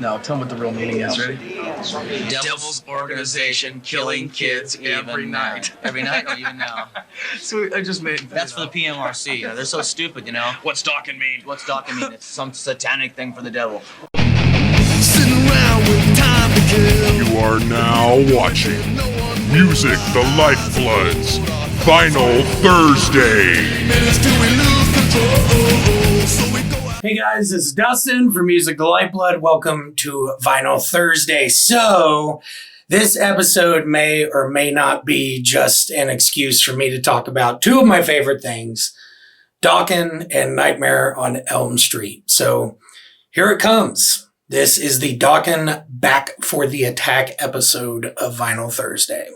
No, tell them what the real meaning is, ready? Devil's organization killing kids every night. Every night or even now? So I just made... That's for the PMRC. They're so stupid, you know? What's Dokken mean? What's Dokken mean? It's some satanic thing for the devil. Sitting around with time to kill. You are now watching Music the Lifeblood's Final Thursday. Minutes till we lose control. So we go out. Hey guys, this is Dustin from Music the Lifeblood. Welcome to Vinyl Thursday. So, this episode may or may not be just an excuse for me to talk about two of my favorite things, Dokken and Nightmare on Elm Street. So, here it comes. This is the Dokken Back for the Attack episode of Vinyl Thursday.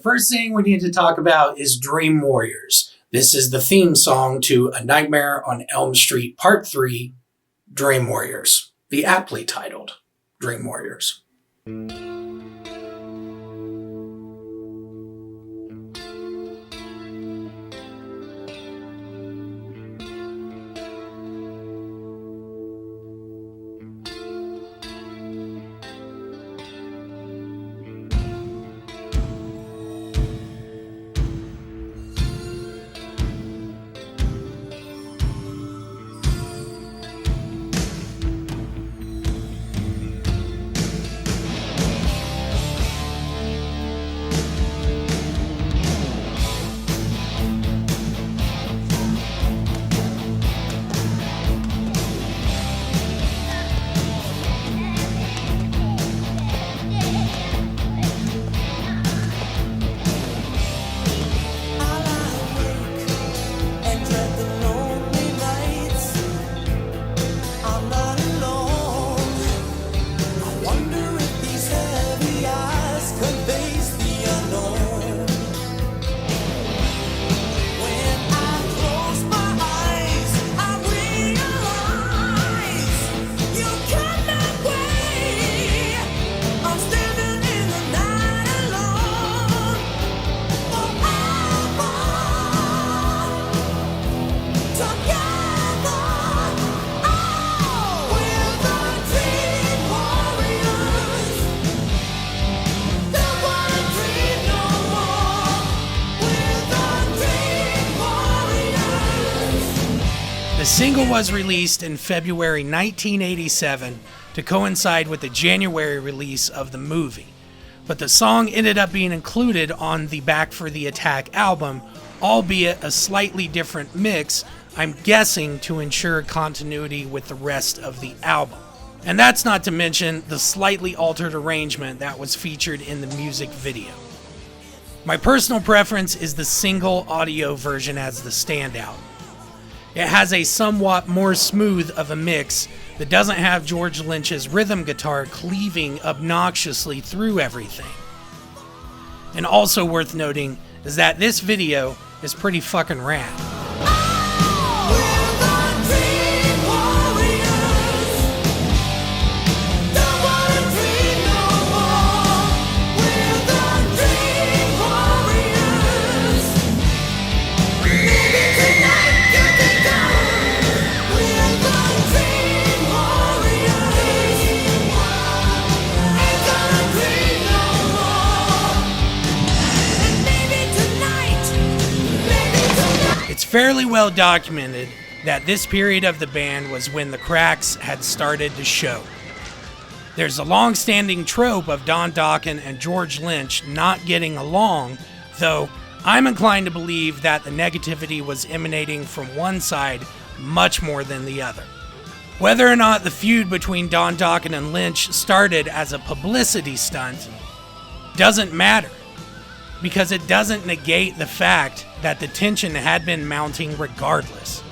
First thing we need to talk about is Dream Warriors. This is the theme song to A Nightmare on Elm Street Part 3, Dream Warriors. The aptly titled Dream Warriors. The single was released in February 1987 to coincide with the January release of the movie, but the song ended up being included on the Back for the Attack album, albeit a slightly different mix, I'm guessing to ensure continuity with the rest of the album. And that's not to mention the slightly altered arrangement that was featured in the music video. My personal preference is the single audio version as the standout. It has a somewhat more smooth of a mix that doesn't have George Lynch's rhythm guitar cleaving obnoxiously through everything. And also worth noting is that this video is pretty fucking rad. It's fairly well documented that this period of the band was when the cracks had started to show. There's a long-standing trope of Don Dokken and George Lynch not getting along, though I'm inclined to believe that the negativity was emanating from one side much more than the other. Whether or not the feud between Don Dokken and Lynch started as a publicity stunt doesn't matter, because it doesn't negate the fact that the tension had been mounting regardless.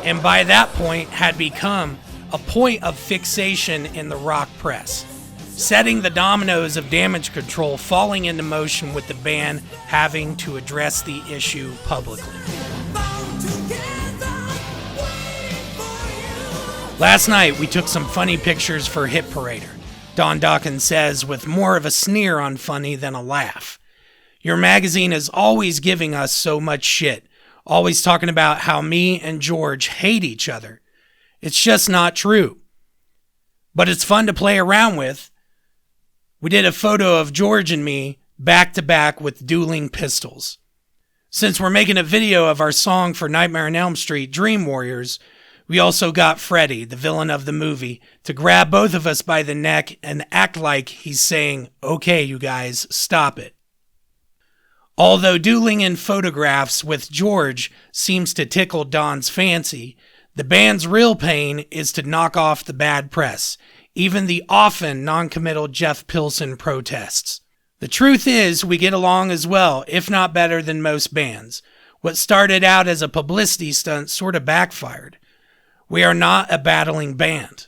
And by that point had become a point of fixation in the rock press, setting the dominoes of damage control falling into motion with the band having to address the issue publicly. Last night we took some funny pictures for Hit Parader. Don Dokken says with more of a sneer on funny than a laugh. Your magazine is always giving us so much shit, always talking about how me and George hate each other. It's just not true. But it's fun to play around with. We did a photo of George and me back to back with dueling pistols. Since we're making a video of our song for Nightmare on Elm Street, Dream Warriors, we also got Freddy, the villain of the movie, to grab both of us by the neck and act like he's saying, "Okay, you guys, stop it." Although dueling in photographs with George seems to tickle Don's fancy, the band's real pain is to knock off the bad press, even the often non-committal Jeff Pilson protests. The truth is, we get along as well, if not better than most bands. What started out as a publicity stunt sort of backfired. We are not a battling band.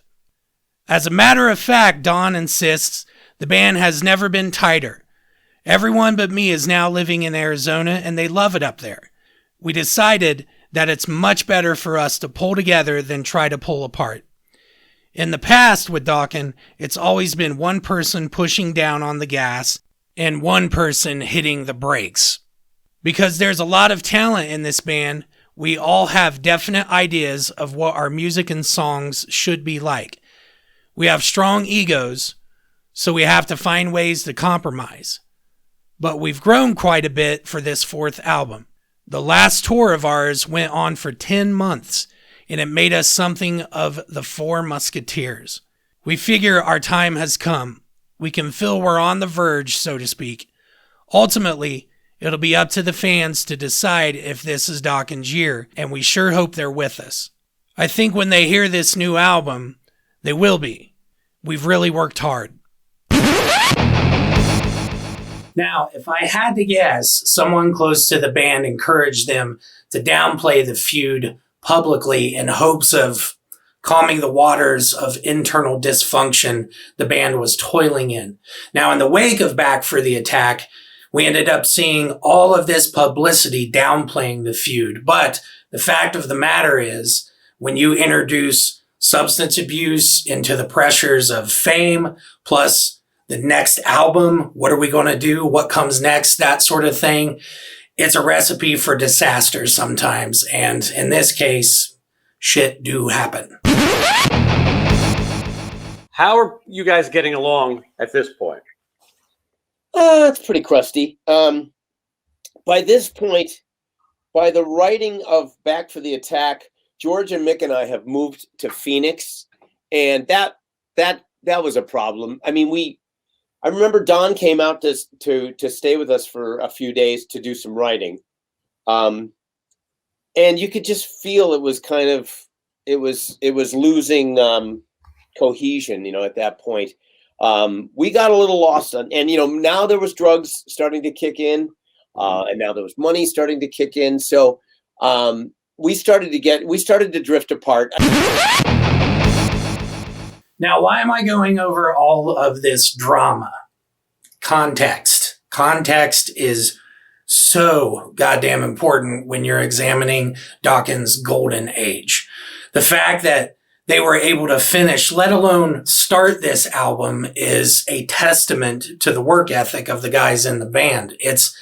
As a matter of fact, Don insists the band has never been tighter. Everyone but me is now living in Arizona and they love it up there. We decided that it's much better for us to pull together than try to pull apart. In the past with Dokken, it's always been one person pushing down on the gas and one person hitting the brakes. Because there's a lot of talent in this band, we all have definite ideas of what our music and songs should be like. We have strong egos, so we have to find ways to compromise. But we've grown quite a bit for this fourth album. The last tour of ours went on for 10 months, and it made us something of the Four Musketeers. We figure our time has come. We can feel we're on the verge, so to speak. Ultimately, it'll be up to the fans to decide if this is Dokken's year, and we sure hope they're with us. I think when they hear this new album, they will be. We've really worked hard. Now, if I had to guess, someone close to the band encouraged them to downplay the feud publicly in hopes of calming the waters of internal dysfunction the band was toiling in. Now, in the wake of Back for the Attack, we ended up seeing all of this publicity downplaying the feud. But the fact of the matter is, when you introduce substance abuse into the pressures of fame, plus the next album, what are we going to do? What comes next? That sort of thing. It's a recipe for disaster sometimes. And in this case, shit do happen. How are you guys getting along at this point? It's pretty crusty. By this point, by the writing of Back for the Attack, George and Mick and I have moved to Phoenix, and that was a problem. I mean, I remember Don came out to stay with us for a few days to do some writing. And you could just feel it was kind of, it was losing cohesion, at that point. We got a little lost and now there was drugs starting to kick in, and now there was money starting to kick in. So we started to drift apart. Now, why am I going over all of this drama? Context. Context is so goddamn important when you're examining Dokken's golden age. The fact that they were able to finish, let alone start this album, is a testament to the work ethic of the guys in the band. It's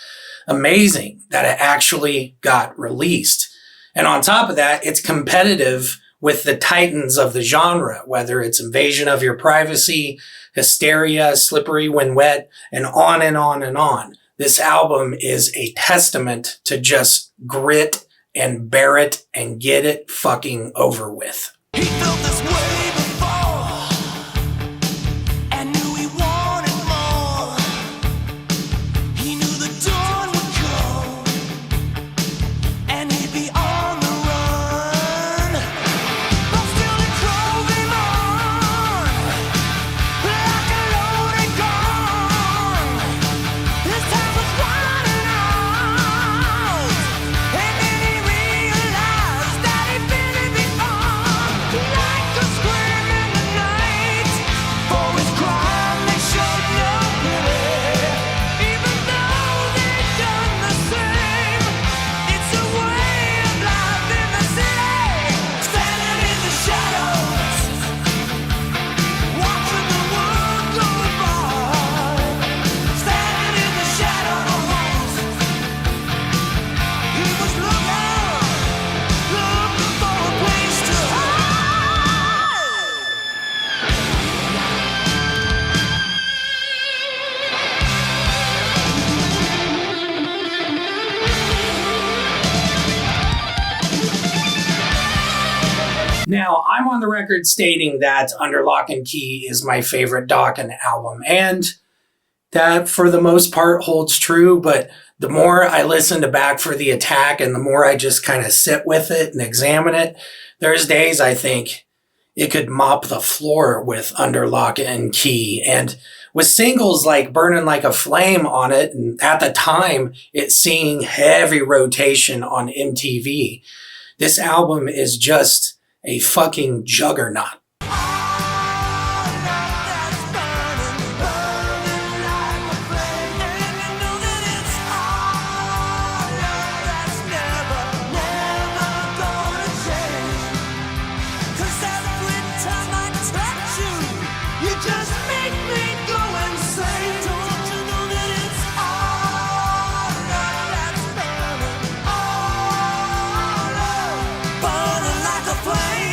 amazing that it actually got released. And on top of that, it's competitive with the titans of the genre, whether it's Invasion of Your Privacy, Hysteria, Slippery When Wet, and on and on and on. This album is a testament to just grit and bear it and get it fucking over with. He felt this way before and knew he wanted more. He knew the dawn would come and he'd be on the run. But still it drove him on like a loaded gun. His time was running out, and then he realized that he'd been in before. Like a scream in the night, for his crime they showed no pity. Even though they'd done the same, it's a way of life in the city. Standing in the shadows, watching the world go by. Standing in the shadows, he was looking for a place to hide. Now, I'm on the record stating that Under Lock and Key is my favorite Dokken album, and that for the most part holds true, but the more I listen to Back for the Attack and the more I just kind of sit with it and examine it, there's days I think it could mop the floor with Under Lock and Key. And with singles like Burning Like a Flame on it, and at the time, it's seeing heavy rotation on MTV. This album is just a fucking juggernaut. Just make me go insane. Don't you know that it's all love that's burning, all love, burning like a flame.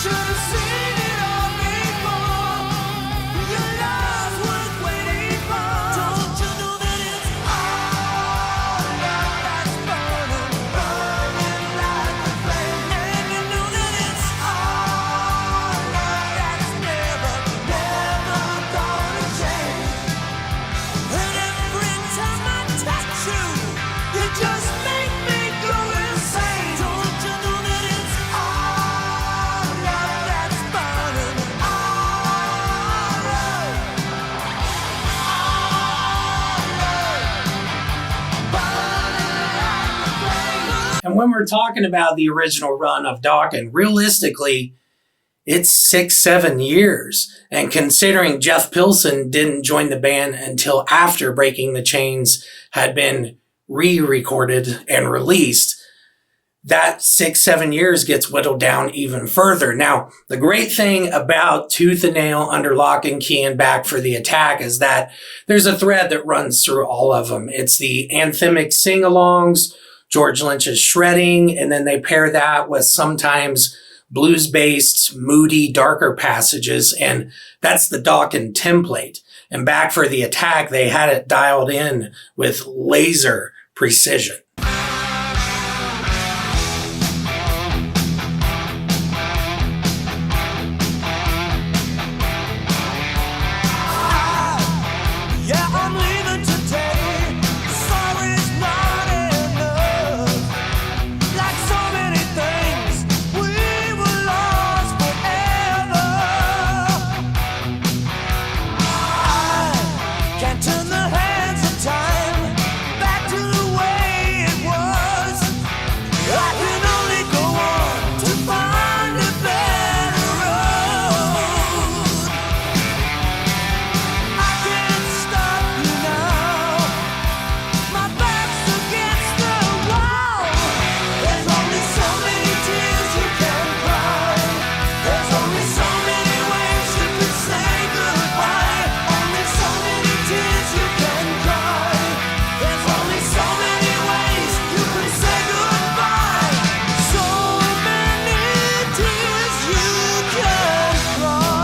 Should have seen it all before. Your love's worth waiting for. Don't you know that it's all love that's burning, burning like a flame? And you know that it's all love that's never, never gonna change. And every time I touch you, you just make me go insane. Don't you know that it's all love that's burning, all love, burning like a flame. And when we're talking about the original run of Dokken, realistically, it's 6-7 years. And considering Jeff Pilson didn't join the band until after Breaking the Chains had been re-recorded and released, that 6-7 years gets whittled down even further. Now, the great thing about Tooth and Nail, Under Lock and Key, and Back for the Attack is that there's a thread that runs through all of them. It's the anthemic sing-alongs, George Lynch's shredding, and then they pair that with sometimes blues-based, moody, darker passages, and that's the Dokken template. And Back for the Attack, they had it dialed in with laser precision. Yeah, I'm leaving today. Sorry's not enough. Like so many things, we were lost forever. I can't turn the hands of time back to the way it was. I can only go on to find a better road. I can't stop you now. My back's against the wall. There's only so many tears you can cry. There's only so many ways you can say goodbye. Only so many tears you can cry. There's only so many ways you can say goodbye. So many tears you can cry.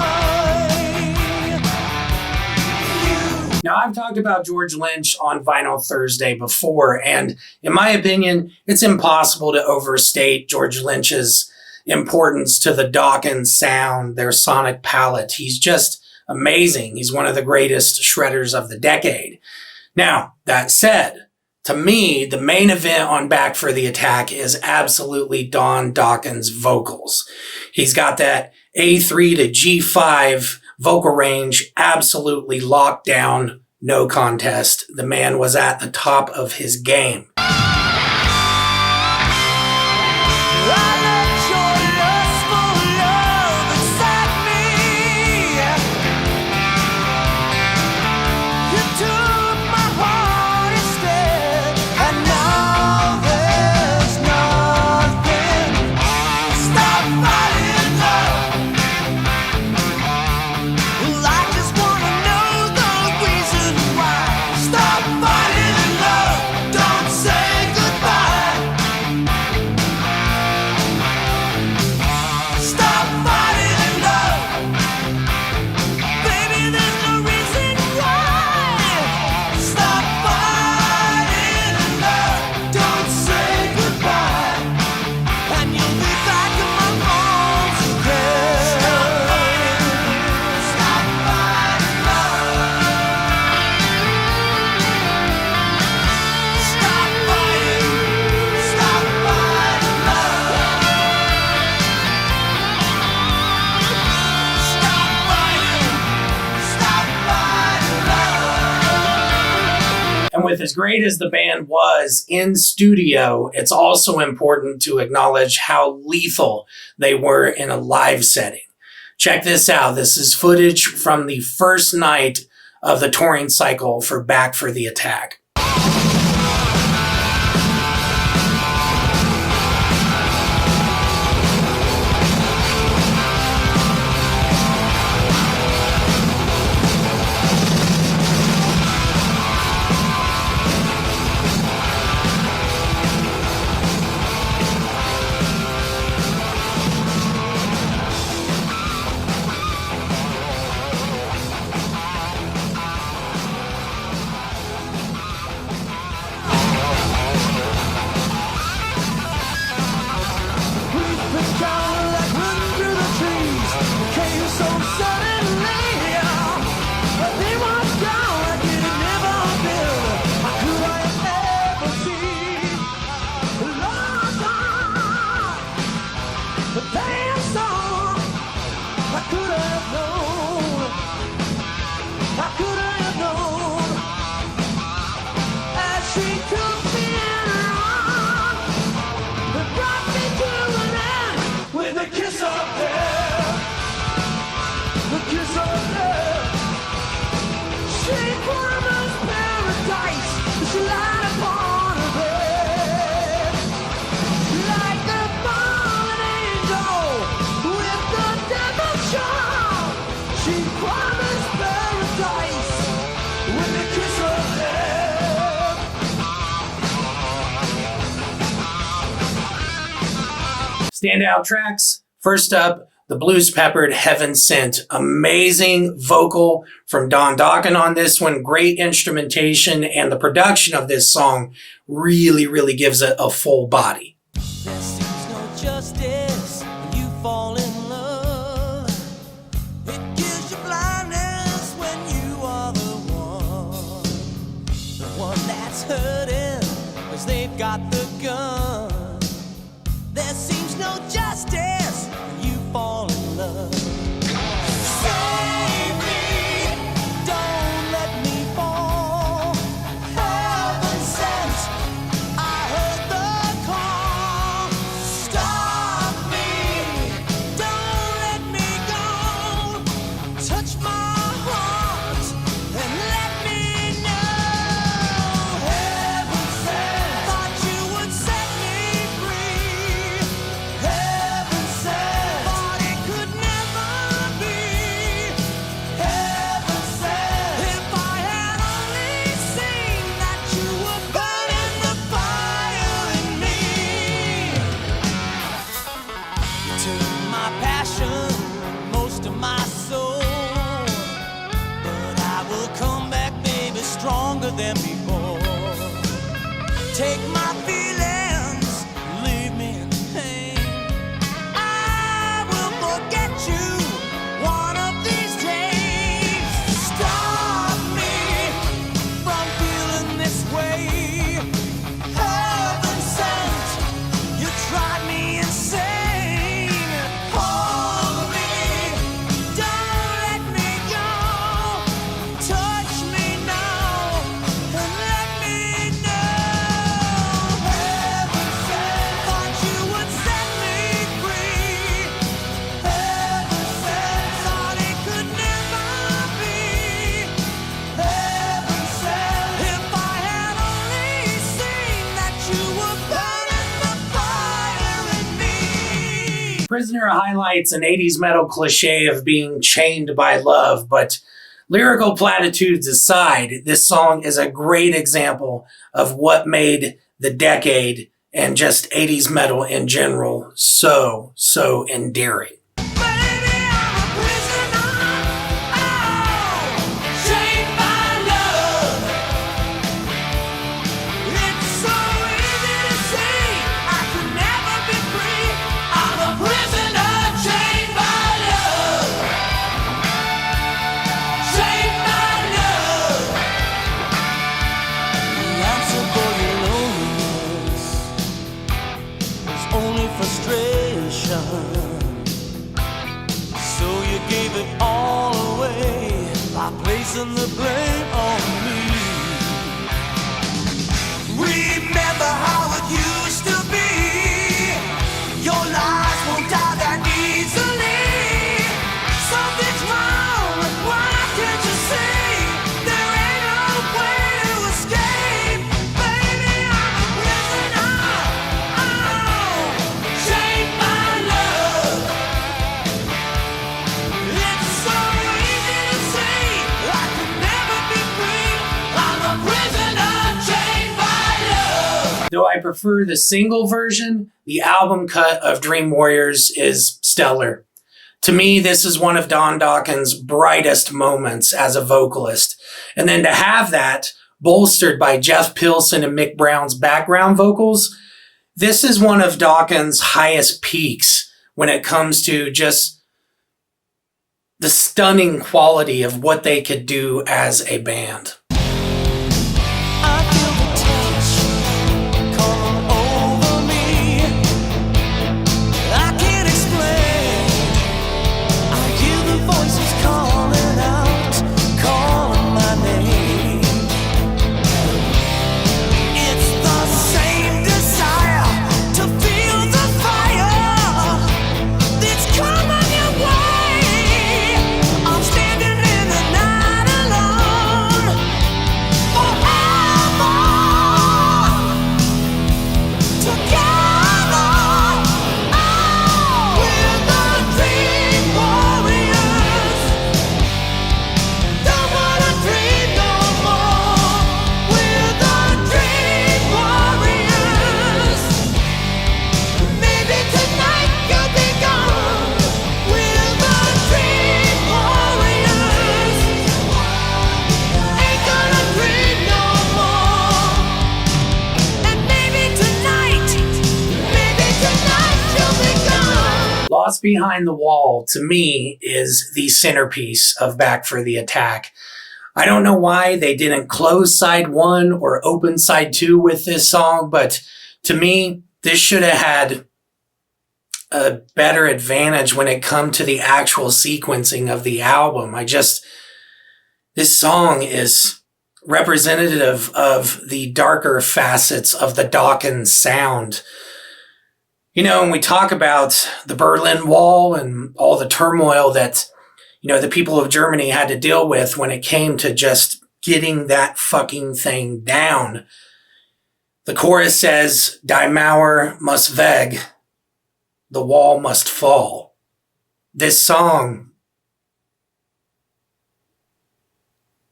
Now, I've talked about George Lynch on Vinyl Thursday before, and in my opinion, it's impossible to overstate George Lynch's importance to the Dokken sound, their sonic palette. He's just amazing. He's one of the greatest shredders of the decade. Now, that said, to me, the main event on Back for the Attack is absolutely Don Dokken's vocals. He's got that A3 to G5 vocal range absolutely locked down, no contest. The man was at the top of his game. I let your lustful love excite me. You took my heart instead, and now there's nothing. Stop fighting, love. Well, I just wanna know the reason why. Stop fighting, love. Don't say goodbye. Stop fighting, love. Baby, there's no reason why. Stop fighting, love. Don't say goodbye. And you'll be back in my arms again. Stop fighting, love. Stop fighting. Stop fighting, love. Stop fighting. Stop fighting, love. And with as great as the band was in studio, it's also important to acknowledge how lethal they were in a live setting. Check this out. This is footage from the first night of the touring cycle for Back for the Attack. Standout tracks. First up, the blues-peppered Heaven Sent. Amazing vocal from Don Dokken on this one. Great instrumentation, and the production of this song really, really gives it a full body. There seems no justice when you fall in love. It gives you blindness when you are the one that's hurting, 'cause they've got the gun. There seems no justice when you fall in love. Save me, don't let me fall. Heaven sent, I heard the call. Stop me, don't let me go. Touch my heart and let me know. Heaven sent, thought you would set me free. Heaven sent, thought it could never be. Heaven sent, if I had only seen that you were burning the fire in me. You took my passion, most of my soul, but I will come back, baby, stronger than before. Take my feelings, leave me in pain. I will forget you one of these days. Stop me from feeling this way. Heaven sent, you drive me insane. Hold me, don't let me go. Touch me now and let me know. Heaven sent, thought you would set me free. Heaven sent, thought it could never be. Heaven sent, if I had only seen that you were burning the fire in me. Prisoner highlights an 80s metal cliche of being chained by love, but lyrical platitudes aside, this song is a great example of what made the decade and just 80s metal in general so endearing. Baby, I'm a prisoner, oh, chained by love. It's so easy to see I could never be free. I'm a prisoner, chained by love. Chained by love. The answer for your loneliness is only frustration. So you gave it all away by placing the blame on me. Remember how it used to be. Your lies won't die that easily. Something's wrong, why can't you see? There ain't no way to escape. Baby, I'm a prisoner, oh, chained by love. It's so easy to see I could never be free. I'm a prisoner, chained by love. Though I prefer the single version, the album cut of Dream Warriors is stellar. To me, this is one of Don Dokken's brightest moments as a vocalist. And then to have that bolstered by Jeff Pilson and Mick Brown's background vocals, this is one of Dokken's highest peaks when it comes to just the stunning quality of what they could do as a band. I feel the touch come over me. I can't explain. I hear the voices calling out, calling my name. It's the same desire to feel the fire that's coming your way. I'm standing in the night alone. Behind the Wall, to me, is the centerpiece of Back for the Attack. I don't know why they didn't close side 1 or open side 2 with this song, but to me, this should have had a better advantage when it come to the actual sequencing of the album. This song is representative of the darker facets of the Dokken sound. You know, when we talk about the Berlin Wall and all the turmoil that, you know, the people of Germany had to deal with when it came to just getting that fucking thing down. The chorus says, Die Mauer muss weg, the wall must fall. This song,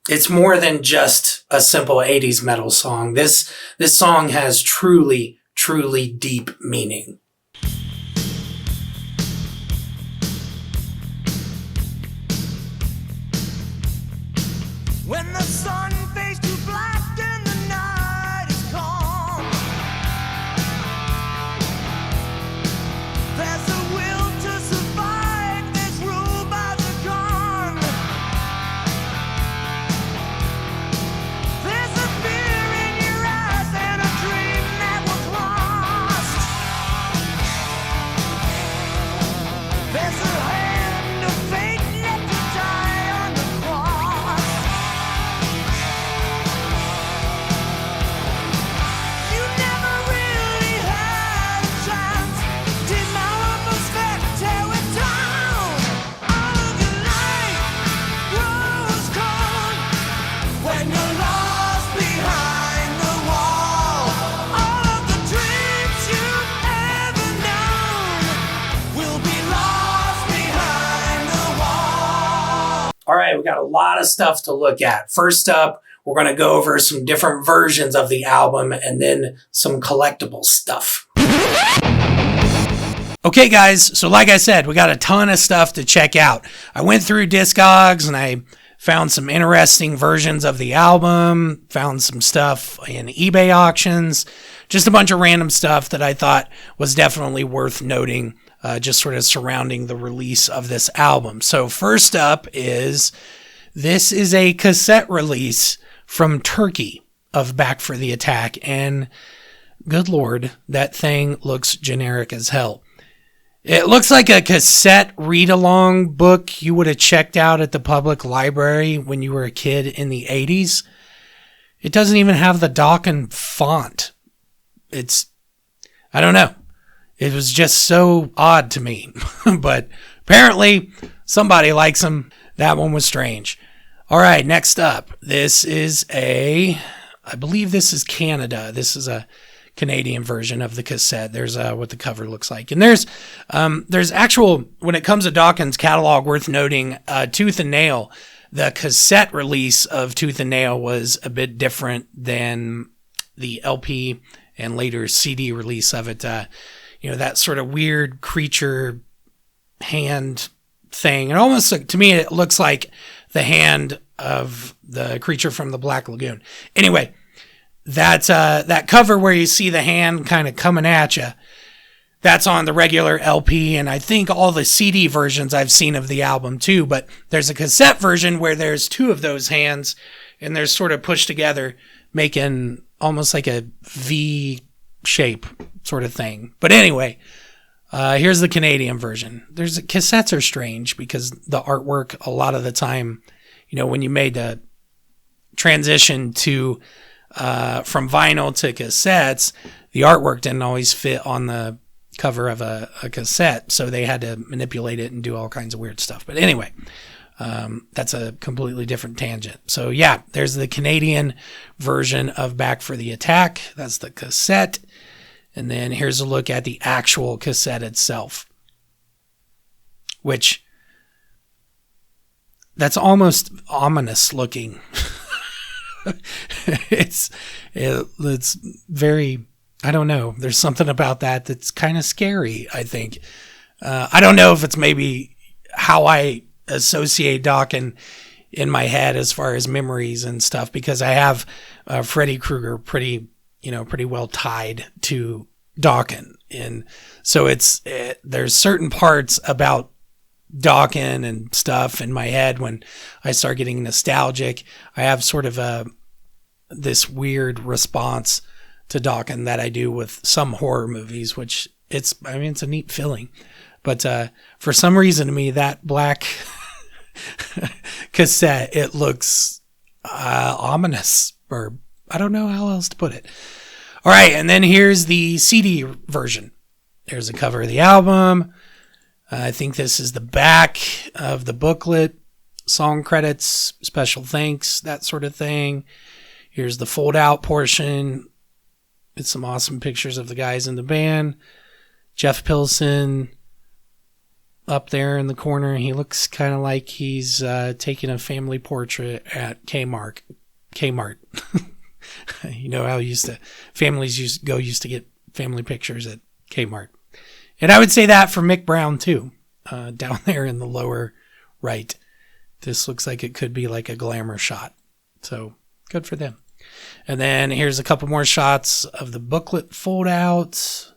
it's more than just a simple 80s metal song. This song has truly, truly deep meaning. When the sun fades to black and the night is calm, there's a will to survive this rule by the gun. There's a fear in your eyes and a dream that was lost. There's a hand of fate left to die on the cross. You never really had a chance. Did my almost tear it down? All of your life grows cold when you're lost behind the wall. All of the dreams you've ever known will be lost behind the wall. All right, we got a lot of stuff to look at. First up, we're going to go over some different versions of the album and then some collectible stuff. Okay, guys, so like I said, we got a ton of stuff to check out. I went through Discogs and I found some interesting versions of the album, found some stuff in eBay auctions, just a bunch of random stuff that I thought was definitely worth noting, just sort of surrounding the release of this album. So first up this is a cassette release from Turkey of Back for the Attack, and good Lord, that thing looks generic as hell. It looks like a cassette read-along book you would have checked out at the public library when you were a kid in the 80s. It doesn't even have the Dokken font. I don't know. It was just so odd to me. But apparently somebody likes them. That one was strange. All right, next up. I believe this is Canada. This is a Canadian version of the cassette. There's what the cover looks like. And there's actual, when it comes to Dokken's catalog, worth noting, Tooth and Nail. The cassette release of Tooth and Nail was a bit different than the LP and later CD release of it. That sort of weird creature hand thing. And almost, to me, it looks like the hand of the creature from the Black Lagoon. Anyway, that cover where you see the hand kind of coming at you, that's on the regular LP, and I think all the CD versions I've seen of the album too, but there's a cassette version where there's two of those hands, and they're sort of pushed together, making almost like a V shape sort of thing. But anyway, here's the Canadian version. Cassettes are strange because the artwork, a lot of the time, when you made the transition to from vinyl to cassettes, the artwork didn't always fit on the cover of a cassette, so they had to manipulate it and do all kinds of weird stuff. But anyway, that's a completely different tangent. So yeah, there's the Canadian version of Back for the Attack. That's the cassette. And then here's a look at the actual cassette itself, which that's almost ominous looking. It's very, I don't know. There's something about that that's kind of scary, I think. I don't know if it's maybe how I associate Dokken in my head as far as memories and stuff, because I have Freddy Krueger pretty well tied to Dokken. And so there's certain parts about Dokken and stuff in my head when I start getting nostalgic. I have sort of this weird response to Dokken that I do with some horror movies, which it's a neat feeling. But for some reason to me, that black cassette, it looks ominous, or I don't know how else to put it. All right, and then here's the CD version. There's a cover of the album. I think this is the back of the booklet, song credits, special thanks, that sort of thing. Here's the fold-out portion. It's some awesome pictures of the guys in the band. Jeff Pilson up there in the corner. He looks kind of like he's taking a family portrait at Kmart. You know how families used to get family pictures at Kmart. And I would say that for Mick Brown too, down there in the lower right. This looks like it could be like a glamour shot. So good for them. And then here's a couple more shots of the booklet fold out.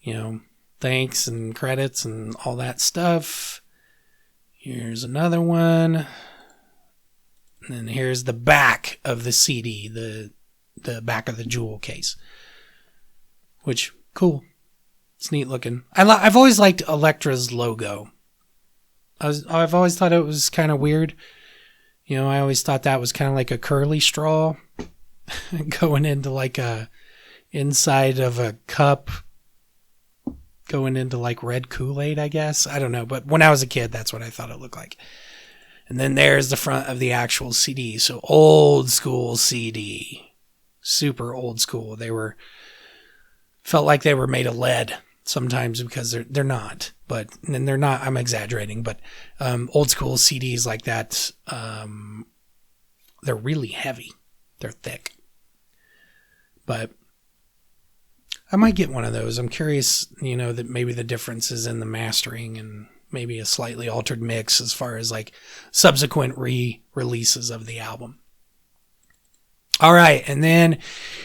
You know, thanks and credits and all that stuff. Here's another one. And then here's the back of the CD, the back of the jewel case. Which, cool. It's neat looking. I've always liked Elektra's logo. I've always thought it was kind of weird. You know, I always thought that was kind of like a curly straw going into like a inside of a cup, going into like red Kool-Aid, I guess. I don't know. But when I was a kid, that's what I thought it looked like. And then there's the front of the actual CD. So old school CD. Super old school. Felt like they were made of lead sometimes, because they're not. But, and they're not, I'm exaggerating, but old school CDs like that, they're really heavy. They're thick. But I might get one of those. I'm curious, that maybe the difference is in the mastering and maybe a slightly altered mix as far as like subsequent re-releases of the album. All right, and then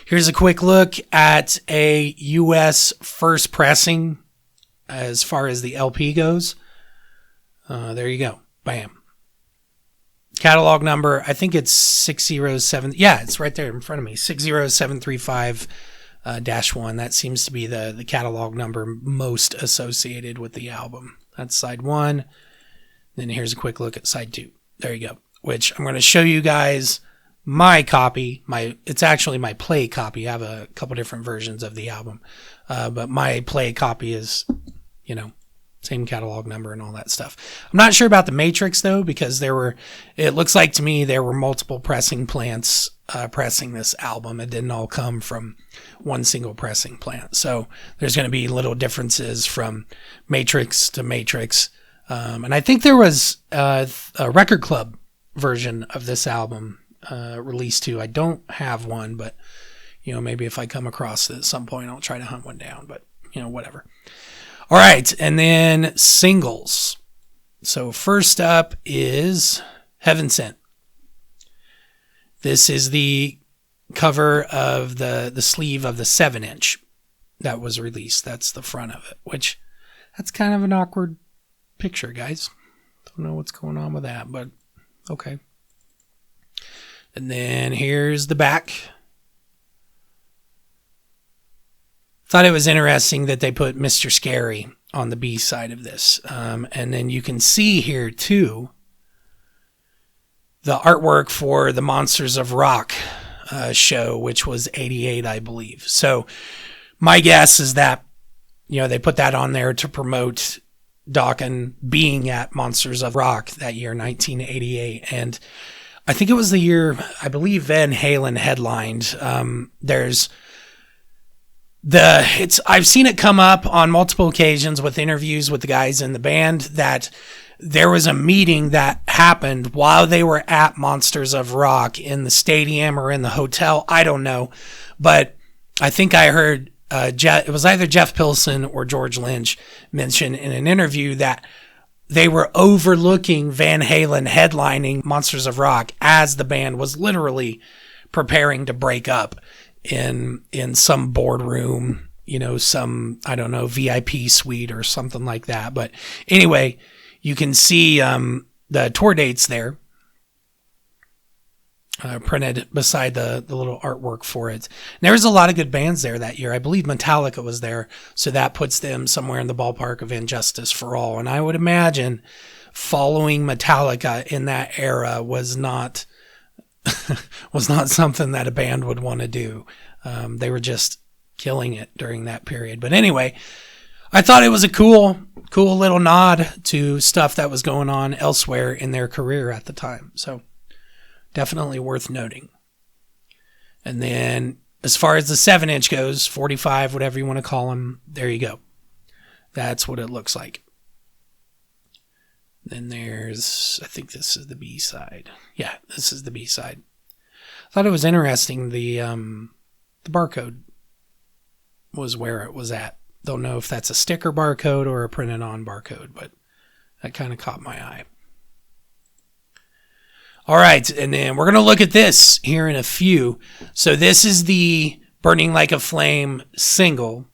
here's a quick look at a U.S. first pressing as far as the LP goes. There you go. Bam. Catalog number, I think it's 607. Yeah, it's right there in front of me. 60735-1. That seems to be the catalog number most associated with the album. That's side 1. Then here's a quick look at side 2. There you go. Which I'm going to show you guys my copy. It's actually my play copy. I have a couple different versions of the album. But my play copy is, same catalog number and all that stuff. I'm not sure about the Matrix though, because it looks like to me there were multiple pressing plants pressing this album. It didn't all come from one single pressing plant. So there's going to be little differences from Matrix to Matrix. And I think there was a Record Club version of this album released too. I don't have one, but maybe if I come across it at some point, I'll try to hunt one down, but whatever. All right. And then singles. So first up is Heaven Sent. This is the cover of the sleeve of the 7-inch that was released. That's the front of it, that's kind of an awkward picture, guys. Don't know what's going on with that, but okay. And then here's the back. Thought it was interesting that they put Mr. Scary on the B side of this. And then you can see here too, the artwork for the Monsters of Rock show, which was 88, I believe. So my guess is that, they put that on there to promote Dokken being at Monsters of Rock that year, 1988. And I think it was the year, I believe Van Halen headlined. I've seen it come up on multiple occasions with interviews with the guys in the band that there was a meeting that happened while they were at Monsters of Rock in the stadium or in the hotel. I don't know, but I think I heard it was either Jeff Pilson or George Lynch mention in an interview that they were overlooking Van Halen headlining Monsters of Rock as the band was literally preparing to break up. in some boardroom, some, I don't know, VIP suite or something like that. But anyway, you can see the tour dates there, printed beside the little artwork for it. And there was a lot of good bands there that year. I believe Metallica was there, so that puts them somewhere in the ballpark of Injustice for All. And I would imagine following Metallica in that era was not something that a band would want to do. They were just killing it during that period. But anyway, I thought it was a cool little nod to stuff that was going on elsewhere in their career at the time. So definitely worth noting. And then as far as the 7-inch goes, 45, whatever you want to call them, there you go. That's what it looks like. Then there's, I think this is the B side. Yeah, this is the B side. I thought it was interesting. The barcode was where it was at. Don't know if that's a sticker barcode or a printed on barcode, but that kind of caught my eye. All right, and then we're going to look at this here in a few. So this is the Burning Like a Flame single.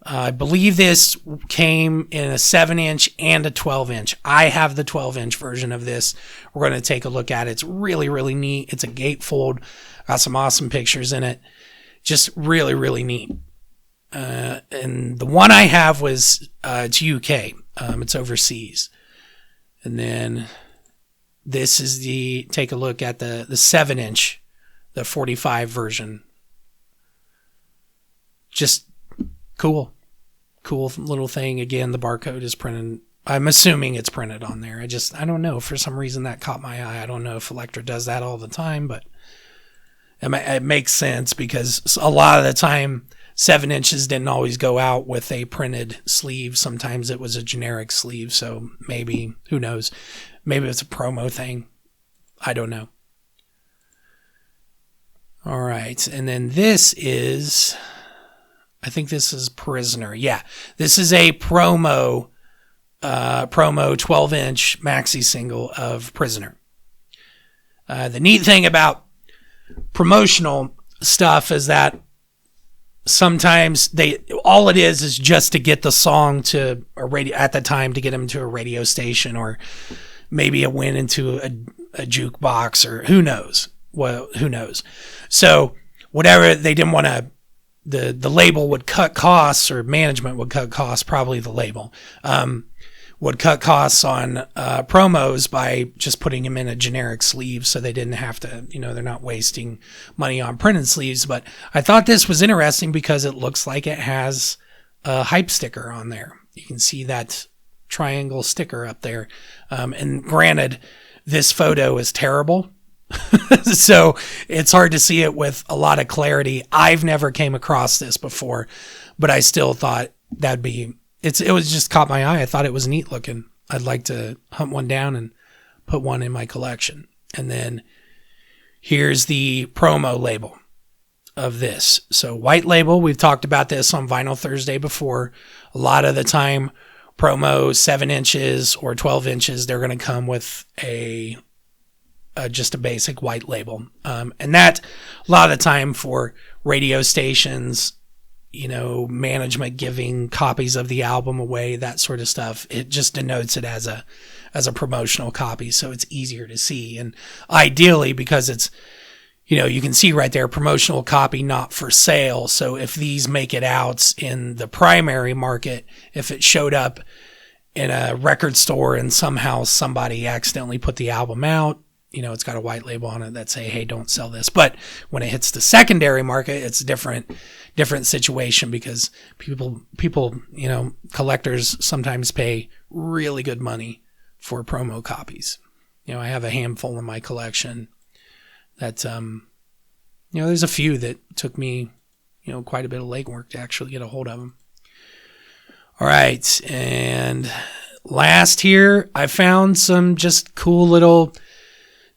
I believe this came in a 7-inch and a 12-inch. I have the 12-inch version of this. We're going to take a look at it. It's really, really neat. It's a gatefold. Got some awesome pictures in it. Just really, really neat. And the one I have was, it's UK. It's overseas. And then this is take a look at the 7-inch, the 45 version. Just cool little thing. Again, the barcode is printed. I'm assuming it's printed on there. I don't know. For some reason that caught my eye. I don't know if Elektra does that all the time, but it makes sense because a lot of the time 7 inches didn't always go out with a printed sleeve. Sometimes it was a generic sleeve. So maybe, who knows? Maybe it's a promo thing. I don't know. All right. And then this is, I think this is Prisoner. Yeah. This is a promo 12-inch maxi single of Prisoner. The neat thing about promotional stuff is that sometimes all it is just to get the song to a radio at the time, to get them to a radio station, or maybe it went into a jukebox, or who knows. Well, who knows? So whatever, they didn't want to, the label would cut costs, or management would cut costs, probably the label, would cut costs on promos by just putting them in a generic sleeve, so they didn't have to, they're not wasting money on printed sleeves. But I thought this was interesting because it looks like it has a hype sticker on there. You can see that triangle sticker up there. And granted, this photo is terrible. So it's hard to see it with a lot of clarity. I've never came across this before, but I still thought it was just caught my eye. I thought it was neat looking. I'd like to hunt one down and put one in my collection. And then here's the promo label of this. So white label, we've talked about this on Vinyl Thursday before. A lot of the time, promo 7 inches or 12 inches, they're going to come with just a basic white label. And that, a lot of the time for radio stations, management giving copies of the album away, that sort of stuff, it just denotes it as a promotional copy, so it's easier to see. And ideally, because it's, you can see right there, promotional copy, not for sale. So if these make it out in the primary market, if it showed up in a record store and somehow somebody accidentally put the album out, it's got a white label on it that say, hey, don't sell this. But when it hits the secondary market, it's a different situation, because people, collectors sometimes pay really good money for promo copies. I have a handful in my collection that, there's a few that took me, quite a bit of legwork to actually get a hold of them. All right. And last here, I found some just cool little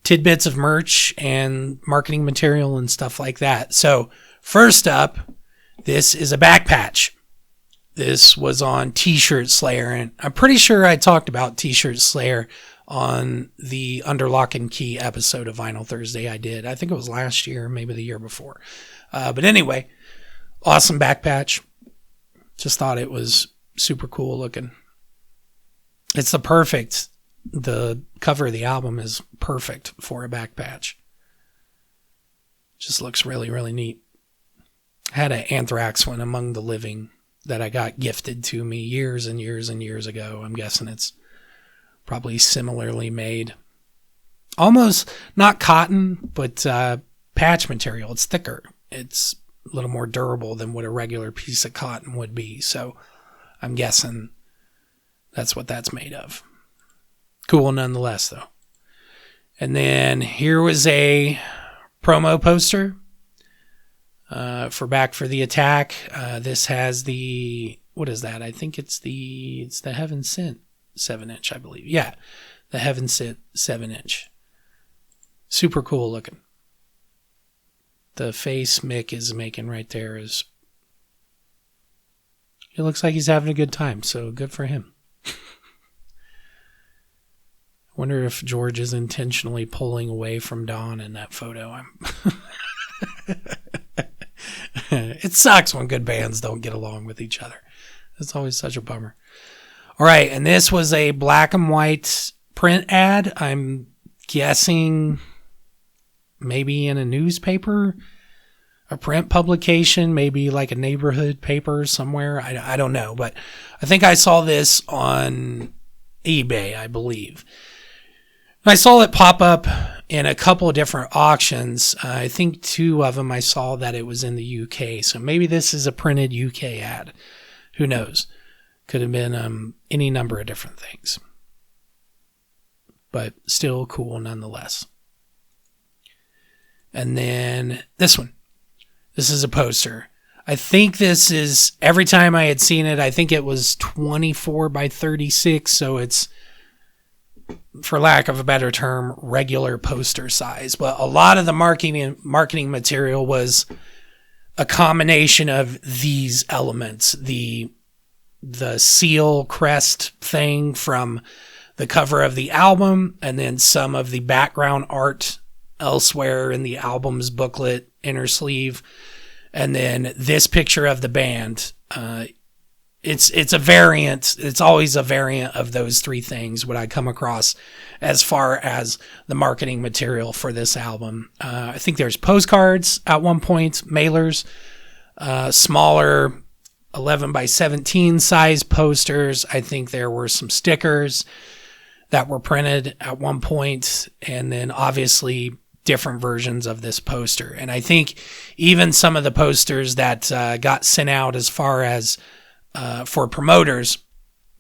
tidbits of merch and marketing material and stuff like that. So first up, this is a back patch. This was on T-Shirt Slayer, and I'm pretty sure I talked about T-Shirt Slayer on the Under Lock and Key episode of Vinyl Thursday I did. I think it was last year, maybe the year before. But anyway, awesome back patch. Just thought it was super cool looking. It's the cover of the album is perfect for a back patch. Just looks really, really neat. I had an Anthrax one, Among the Living, that I got gifted to me years and years and years ago. I'm guessing it's probably similarly made. Almost not cotton, but patch material. It's thicker. It's a little more durable than what a regular piece of cotton would be. So I'm guessing that's what that's made of. Cool nonetheless, though. And then here was a promo poster for Back for the Attack. This has the, what is that? I think it's the Heaven Sent 7-inch, I believe. Yeah, the Heaven Sent 7-inch. Super cool looking. The face Mick is making right there is, it looks like he's having a good time, so good for him. Wonder if George is intentionally pulling away from Dawn in that photo. It sucks when good bands don't get along with each other. It's always such a bummer. All right, and this was a black and white print ad. I'm guessing maybe in a newspaper, a print publication, maybe like a neighborhood paper somewhere. I don't know, but I think I saw this on eBay, I believe. I saw it pop up in a couple of different auctions. I think 2 of them I saw that it was in the UK. So maybe this is a printed UK ad. Who knows? Could have been any number of different things. But still cool nonetheless. And then this one. This is a poster. I think this is, every time I had seen it, I think it was 24 by 36. So it's, for lack of a better term, regular poster size. But a lot of the marketing material was a combination of these elements. The seal crest thing from the cover of the album, and then some of the background art elsewhere in the album's booklet, inner sleeve, and then this picture of the band. It's a variant. It's always a variant of those 3 things what I come across as far as the marketing material for this album. I think there's postcards at one point, mailers, smaller 11 by 17 size posters. I think there were some stickers that were printed at one point, and then obviously different versions of this poster. And I think even some of the posters that got sent out as far as for promoters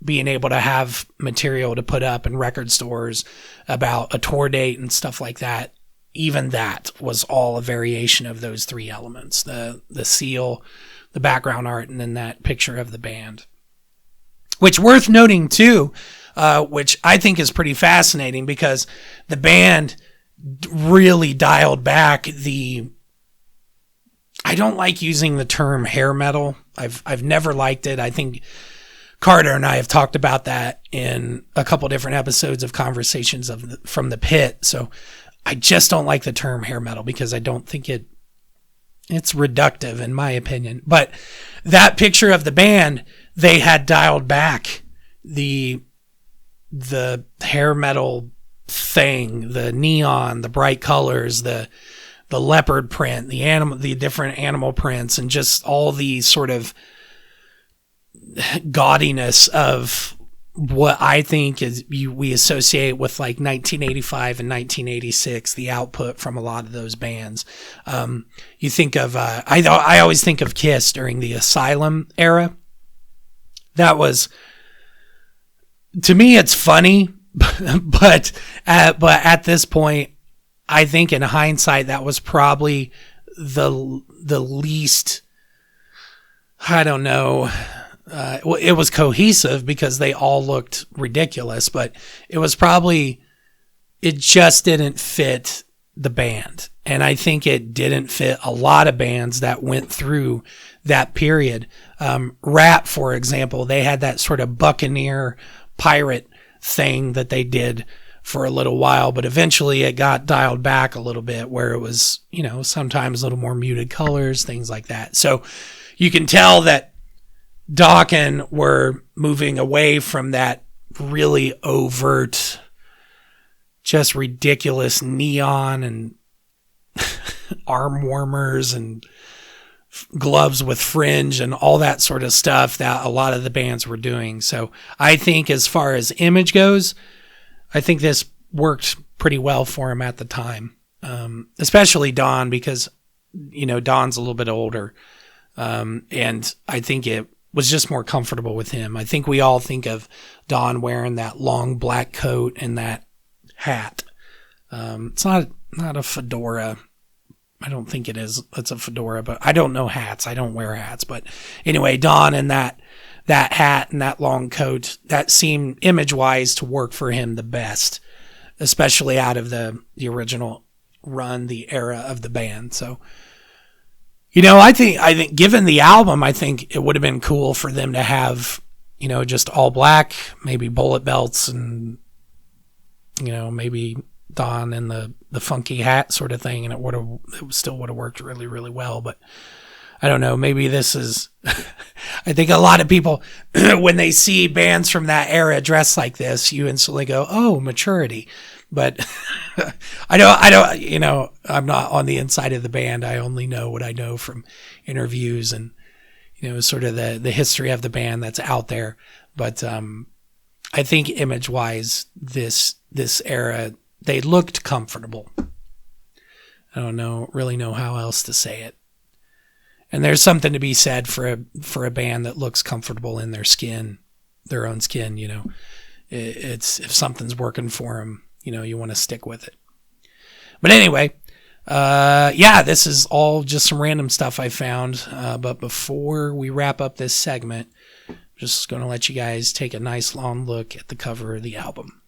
being able to have material to put up in record stores about a tour date and stuff like that, even that was all a variation of those 3 elements, the seal, the background art, and then that picture of the band. Which worth noting too, which I think is pretty fascinating, because the band really dialed back I don't like using the term hair metal. I've never liked it. I think Carter and I have talked about that in a couple different episodes of Conversations from the Pit. So I just don't like the term hair metal, because I don't think it's reductive in my opinion. But that picture of the band, they had dialed back the hair metal thing, the neon, the bright colors, the leopard print, the different animal prints, and just all the sort of gaudiness of what I think is we associate with like 1985 and 1986, the output from a lot of those bands. You think of, I always think of Kiss during the Asylum era. That was, to me, it's funny, but at this point, I think in hindsight, that was probably the least, I don't know. It was cohesive because they all looked ridiculous, but it just didn't fit the band. And I think it didn't fit a lot of bands that went through that period. Rap, for example, they had that sort of buccaneer pirate thing that they did for a little while, but eventually it got dialed back a little bit where it was, sometimes a little more muted colors, things like that. So you can tell that Dokken were moving away from that really overt, just ridiculous neon and arm warmers and gloves with fringe and all that sort of stuff that a lot of the bands were doing. So I think as far as image goes, I think this worked pretty well for him at the time, especially Don, because, Don's a little bit older. And I think it was just more comfortable with him. I think we all think of Don wearing that long black coat and that hat. It's not a fedora. I don't think it is. It's a fedora, but I don't know hats. I don't wear hats. But anyway, Don and that hat and that long coat, that seemed image-wise to work for him the best, especially out of the original run, the era of the band. So, I think given the album, I think it would have been cool for them to have, just all black, maybe bullet belts and, maybe Don and the funky hat sort of thing, and it still would have worked really, really well. But I don't know, maybe this is, I think a lot of people, when they see bands from that era dressed like this, you instantly go, oh, maturity. But I don't, I'm not on the inside of the band. I only know what I know from interviews and, sort of the history of the band that's out there. But I think image wise, this era, they looked comfortable. I don't really know how else to say it. And there's something to be said for a band that looks comfortable in their skin, their own skin. It's if something's working for them, you want to stick with it. But anyway, this is all just some random stuff I found. But before we wrap up this segment, I'm just going to let you guys take a nice long look at the cover of the album.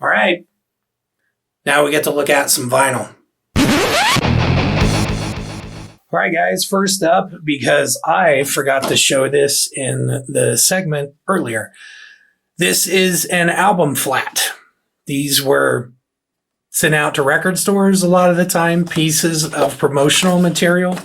All right. Now we get to look at some vinyl. All right, guys, first up, because I forgot to show this in the segment earlier, this is an album flat. These were sent out to record stores a lot of the time, pieces of promotional material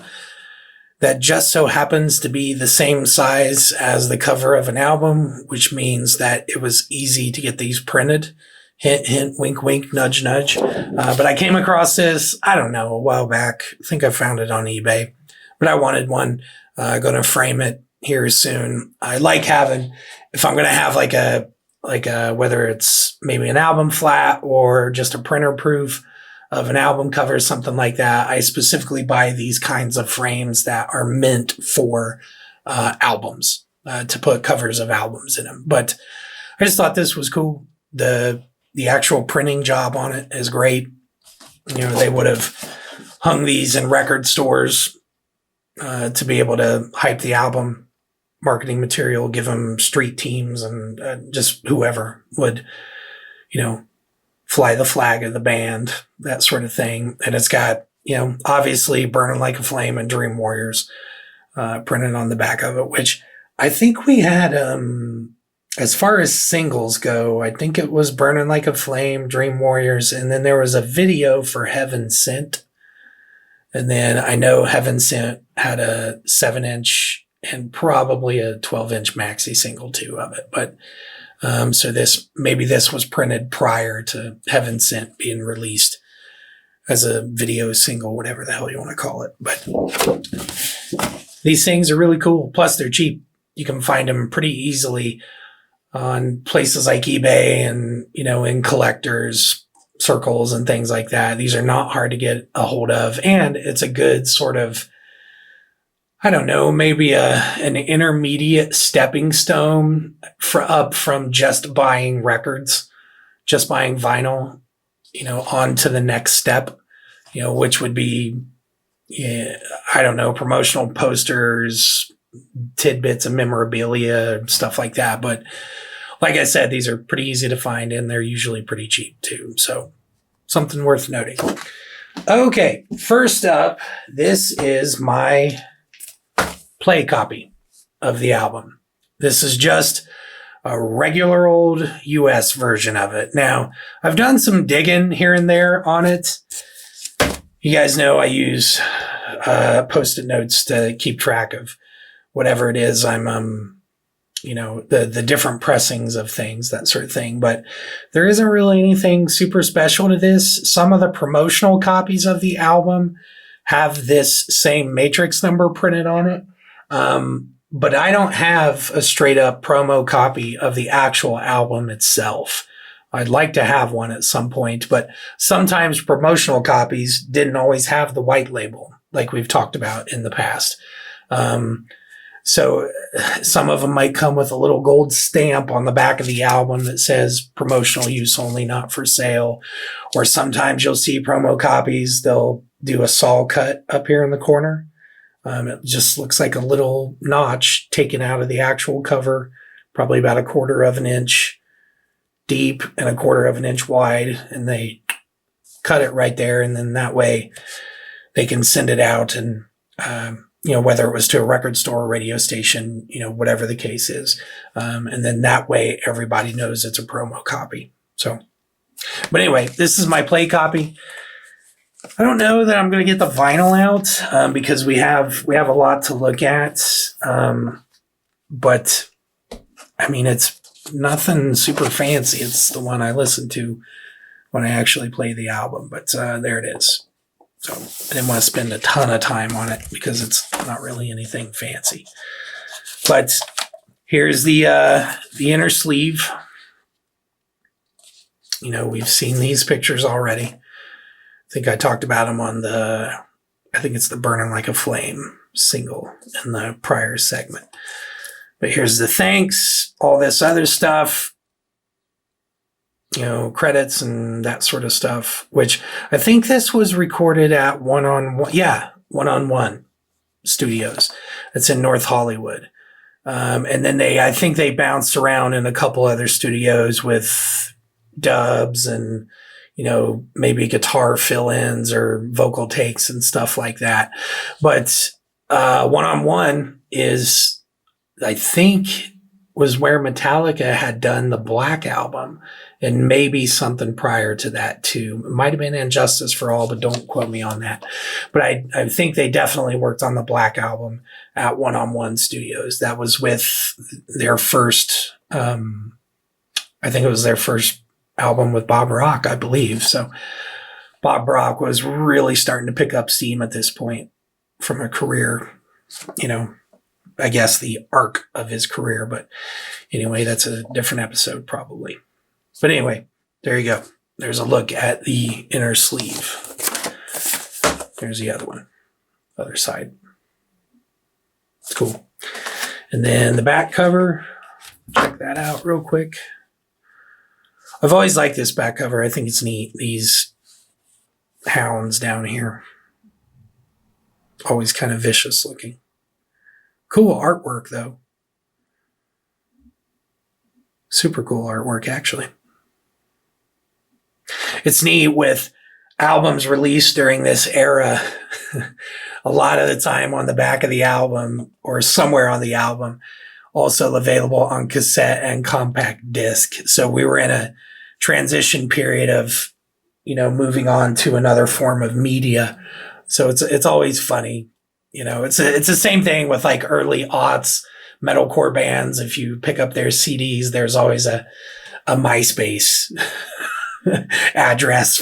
that just so happens to be the same size as the cover of an album, which means that it was easy to get these printed. Hint, hint, wink, wink, nudge, nudge. But I came across this, I don't know, a while back. I think I found it on eBay, but I wanted one. Going to frame it here soon. I like having, if I'm going to have like a, whether it's maybe an album flat or just a printer proof of an album cover, something like that. I specifically buy these kinds of frames that are meant for albums, to put covers of albums in them. But I just thought this was cool. The actual printing job on it is great. They would have hung these in record stores to be able to hype the album, marketing material, give them street teams and just whoever would, fly the flag of the band, that sort of thing. And it's got, obviously Burning Like a Flame and Dream Warriors printed on the back of it, which I think we had, as far as singles go, I think it was Burning Like a Flame, Dream Warriors, and then there was a video for Heaven Sent. And then I know Heaven Sent had a 7-inch and probably a 12-inch maxi single too of it. But so this was printed prior to Heaven Sent being released as a video single, whatever the hell you want to call it. But these things are really cool. Plus they're cheap. You can find them pretty easily on places like eBay and, in collectors circles and things like that. These are not hard to get a hold of. And it's a good sort of, I don't know, maybe an intermediate stepping stone up from just buying records, just buying vinyl, on to the next step, which would be, I don't know, promotional posters, tidbits of memorabilia, stuff like that. But like I said, these are pretty easy to find and they're usually pretty cheap too. So something worth noting. Okay, first up, this is my play copy of the album. This is just a regular old US version of it. Now, I've done some digging here and there on it. You guys know I use Post-it notes to keep track of whatever it is I'm the different pressings of things, that sort of thing. But there isn't really anything super special to this. Some of the promotional copies of the album have this same matrix number printed on it. But I don't have a straight up promo copy of the actual album itself. I'd like to have one at some point, but sometimes promotional copies didn't always have the white label, like we've talked about in the past. So some of them might come with a little gold stamp on the back of the album that says promotional use only, not for sale. Or sometimes you'll see promo copies, they'll do a saw cut up here in the corner. It just looks like a little notch taken out of the actual cover, probably about 1/4 of an inch deep and 1/4 of an inch wide. And they cut it right there. And then that way they can send it out and, whether it was to a record store or radio station, whatever the case is. And then that way everybody knows it's a promo copy. So, but anyway, this is my play copy. I don't know that I'm going to get the vinyl out because we have a lot to look at. But I mean, it's nothing super fancy. It's the one I listen to when I actually play the album, but there it is. So I didn't want to spend a ton of time on it because it's not really anything fancy. But here's the inner sleeve. We've seen these pictures already. I think I talked about them on I think it's the Burning Like a Flame single in the prior segment. But here's the thanks, all this other stuff. Credits and that sort of stuff, which I think this was recorded at One on One Studios. It's in North Hollywood. And then I think they bounced around in a couple other studios with dubs and, maybe guitar fill-ins or vocal takes and stuff like that. But One on One is, I think, was where Metallica had done the Black Album. And maybe something prior to that too. It might have been Injustice for All, but don't quote me on that. But I think they definitely worked on the Black Album at One on One Studios. That was with their first, I think it was their first album with Bob Rock, I believe. So Bob Rock was really starting to pick up steam at this point from a career, I guess the arc of his career. But anyway, that's a different episode probably. But anyway, there you go. There's a look at the inner sleeve. There's the other one, other side. It's cool. And then the back cover, check that out real quick. I've always liked this back cover. I think it's neat. These hounds down here. Always kind of vicious looking. Cool artwork though. Super cool artwork actually. It's neat with albums released during this era. A lot of the time on the back of the album or somewhere on the album, also available on cassette and compact disc. So we were in a transition period of, moving on to another form of media. So it's always funny. It's the same thing with like early aughts metalcore bands. If you pick up their CDs, there's always a MySpace address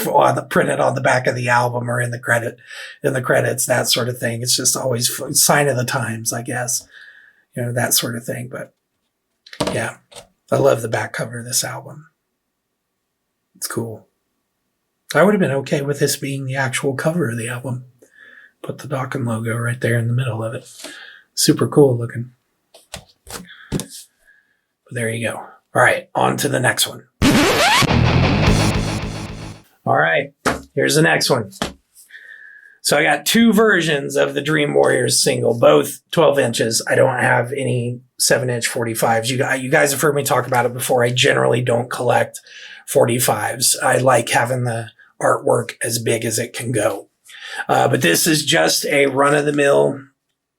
printed on the back of the album or in the credits, that sort of thing. It's just always sign of the times, I guess, that sort of thing. But yeah, I love the back cover of this album. It's cool. I would have been okay with this being the actual cover of the album. Put the Dokken logo right there in the middle of it. Super cool looking. But there you go. All right, on to the next one. All right, here's the next one. So I got two versions of the Dream Warriors single, both 12 inches. I don't have any 7-inch 45s. You guys have heard me talk about it before. I generally don't collect 45s. I like having the artwork as big as it can go. But this is just a run-of-the-mill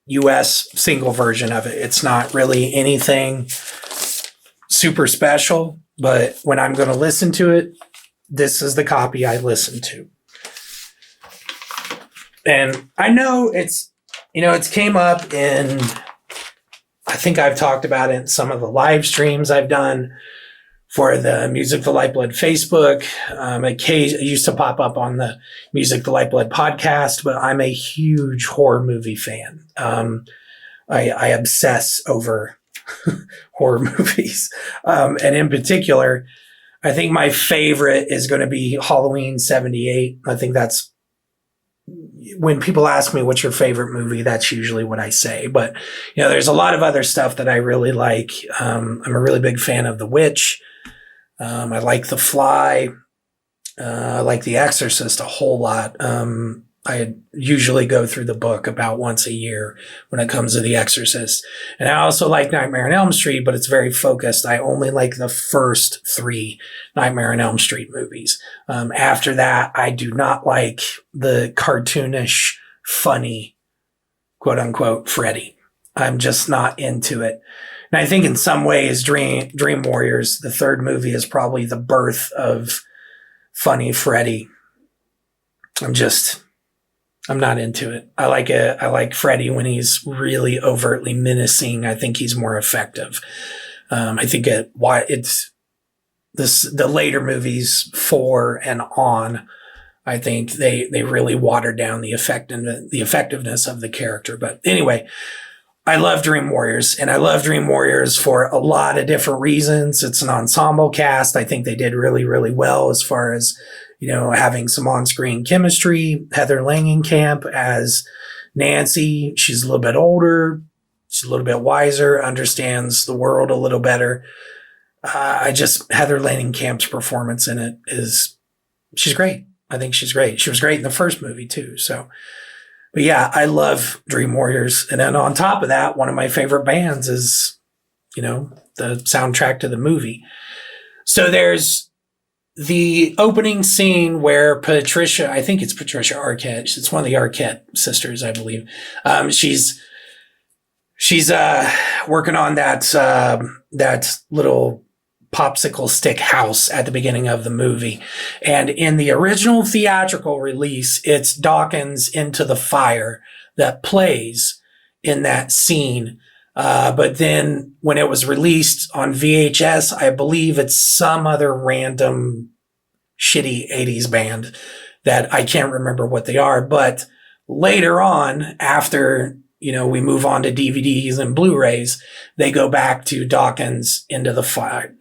US single version of it. It's not really anything super special, but when I'm going to listen to it, this is the copy I listen to. And I know it's came up in, I think I've talked about it in some of the live streams I've done for the Music the Lifeblood Facebook. It used to pop up on the Music the Lifeblood podcast, but I'm a huge horror movie fan. I obsess over horror movies. And in particular, I think my favorite is going to be Halloween 78. I think that's when people ask me what's your favorite movie, that's usually what I say. But, there's a lot of other stuff that I really like. I'm a really big fan of The Witch. I like The Fly. I like The Exorcist a whole lot. I usually go through the book about once a year when it comes to The Exorcist. And I also like Nightmare on Elm Street, but it's very focused. I only like the first 3 Nightmare on Elm Street movies. After that, I do not like the cartoonish, funny, quote unquote, Freddy. I'm just not into it. And I think in some ways, Dream Warriors, the 3rd movie, is probably the birth of funny Freddy. I'm not into it. I like Freddy when he's really overtly menacing. I think he's more effective. I think the later movies 4 and on, I think they really watered down the effectiveness of the character. But anyway, I love Dream Warriors, and I love Dream Warriors for a lot of different reasons. It's an ensemble cast. I think they did really, really well as far as having some on-screen chemistry. Heather Langenkamp as Nancy. She's a little bit older. She's a little bit wiser, understands the world a little better. Heather Langenkamp's performance in it she's great. I think she's great. She was great in the first movie too. So, but yeah, I love Dream Warriors. And then on top of that, one of my favorite bands is, the soundtrack to the movie. So there's the opening scene where Patricia, I think it's Patricia Arquette. It's one of the Arquette sisters, I believe. She's working on that little popsicle stick house at the beginning of the movie. And in the original theatrical release, it's Dokken's Into the Fire that plays in that scene. But then when it was released on VHS, I believe it's some other random shitty 80s band that I can't remember what they are. But later on, after, we move on to DVDs and Blu-rays, they go back to Dokken's Into the Fire.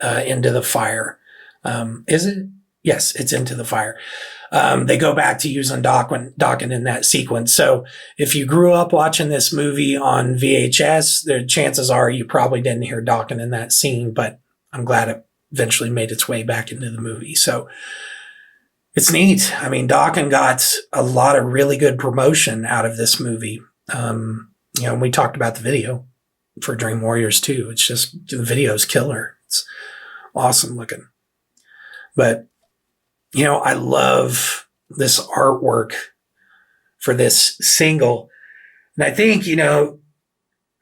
Is it? Yes, it's Into the Fire. They go back to using Dokken in that sequence. So if you grew up watching this movie on VHS, the chances are you probably didn't hear Dokken in that scene, but I'm glad it eventually made its way back into the movie. So it's neat. I mean, Dokken got a lot of really good promotion out of this movie. We talked about the video for Dream Warriors too. It's just, the video's killer. It's awesome looking. But I love this artwork for this single. And I think,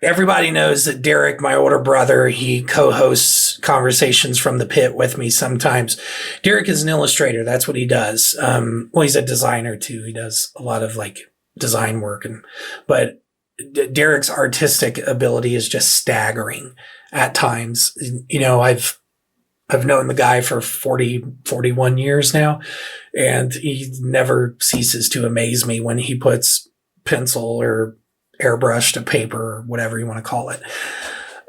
everybody knows that Derek, my older brother, he co-hosts Conversations from the Pit with me sometimes. Derek is an illustrator. That's what he does. He's a designer too. He does a lot of design work. But Derek's artistic ability is just staggering at times. I've known the guy for 41 years now, and he never ceases to amaze me when he puts pencil or airbrush to paper or whatever you want to call it.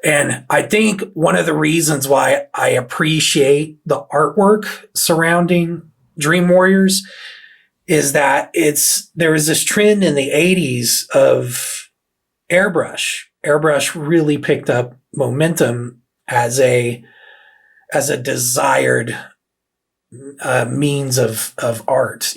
And I think one of the reasons why I appreciate the artwork surrounding Dream Warriors is that there was this trend in the 80s of airbrush. Airbrush really picked up momentum as a desired means of art.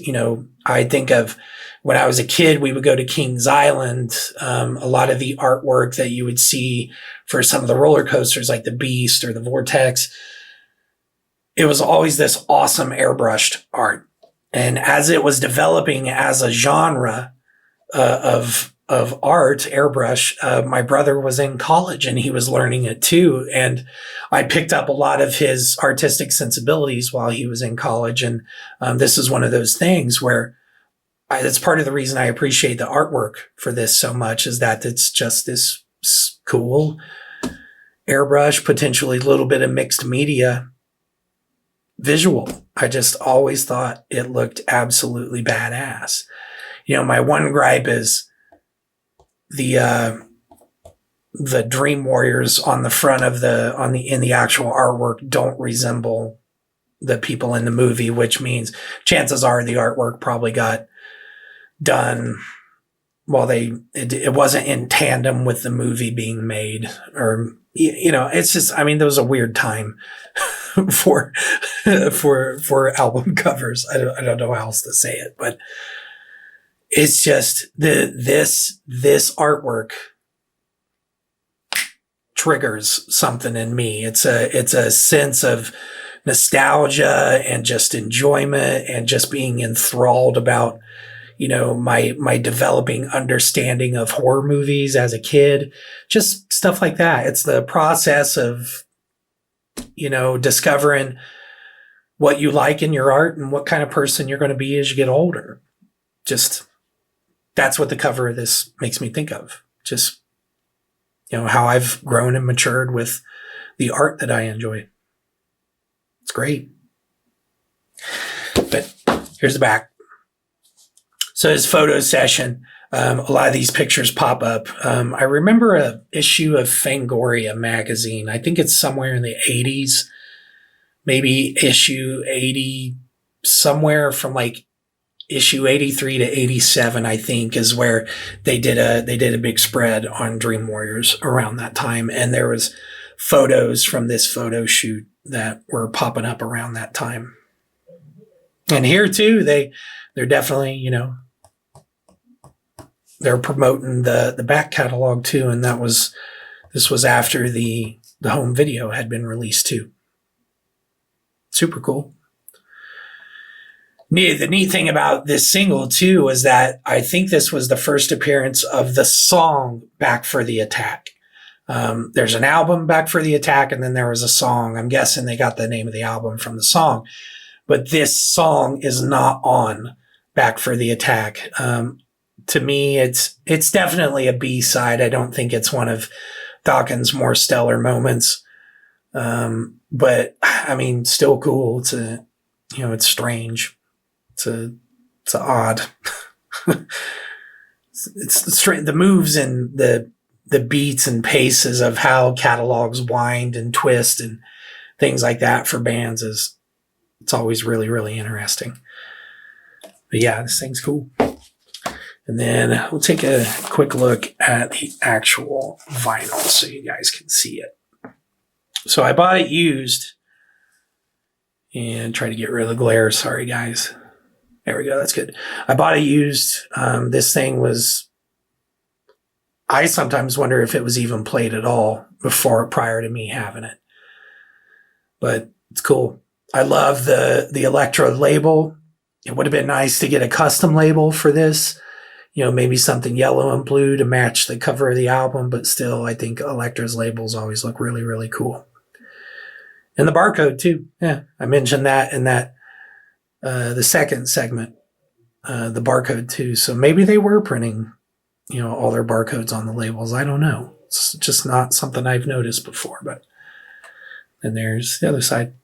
I think of when I was a kid, we would go to Kings Island. A lot of the artwork that you would see for some of the roller coasters, like the Beast or the Vortex, it was always this awesome airbrushed art. And as it was developing as a genre of art, airbrush, my brother was in college and he was learning it too. And I picked up a lot of his artistic sensibilities while he was in college. And this is one of those things where that's part of the reason I appreciate the artwork for this so much, is that it's just this cool airbrush, potentially a little bit of mixed media visual. I just always thought it looked absolutely badass. My one gripe is the Dream Warriors on the front of in the actual artwork don't resemble the people in the movie, which means chances are the artwork probably got done while it wasn't in tandem with the movie being made, or it's just, there was a weird time for album covers. I don't know how else to say it, but it's just this artwork triggers something in me. It's a sense of nostalgia and just enjoyment and just being enthralled about my developing understanding of horror movies as a kid, just stuff like that. It's the process of discovering what you like in your art and what kind of person you're going to be as you get older. Just that's what the cover of this makes me think of. Just how I've grown and matured with the art that I enjoy. It's great. But here's the back. So his photo session, a lot of these pictures pop up. I remember a issue of Fangoria magazine. I think it's somewhere in the 80s, maybe issue 80, somewhere from like issue 83 to 87, I think, is where they did a big spread on Dream Warriors around that time. And there was photos from this photo shoot that were popping up around that time. And here too, they're definitely, they're promoting the back catalog too. And this was after the home video had been released too. Super cool. The neat thing about this single too was that I think this was the first appearance of the song Back for the Attack. There's an album, Back for the Attack, and then there was a song. I'm guessing they got the name of the album from the song. But this song is not on Back for the Attack. To me, it's definitely a B-side. I don't think it's one of Dokken's more stellar moments. But still cool. It's strange. It's odd. it's strange. The moves and the beats and paces of how catalogs wind and twist and things like that for bands it's always really, really interesting. But yeah, this thing's cool. And then we'll take a quick look at the actual vinyl so you guys can see it. So I bought it used and try to get rid of the glare. Sorry, guys. There we go. That's good. I bought it used. This thing was, I sometimes wonder if it was even played at all prior to me having it. But it's cool. I love the Elektra label. It would have been nice to get a custom label for this. Maybe something yellow and blue to match the cover of the album, but still, I think Elektra's labels always look really, really cool. And the barcode too. Yeah, I mentioned that in the second segment, the barcode too. So maybe they were printing, all their barcodes on the labels. I don't know. It's just not something I've noticed before. But then there's the other side.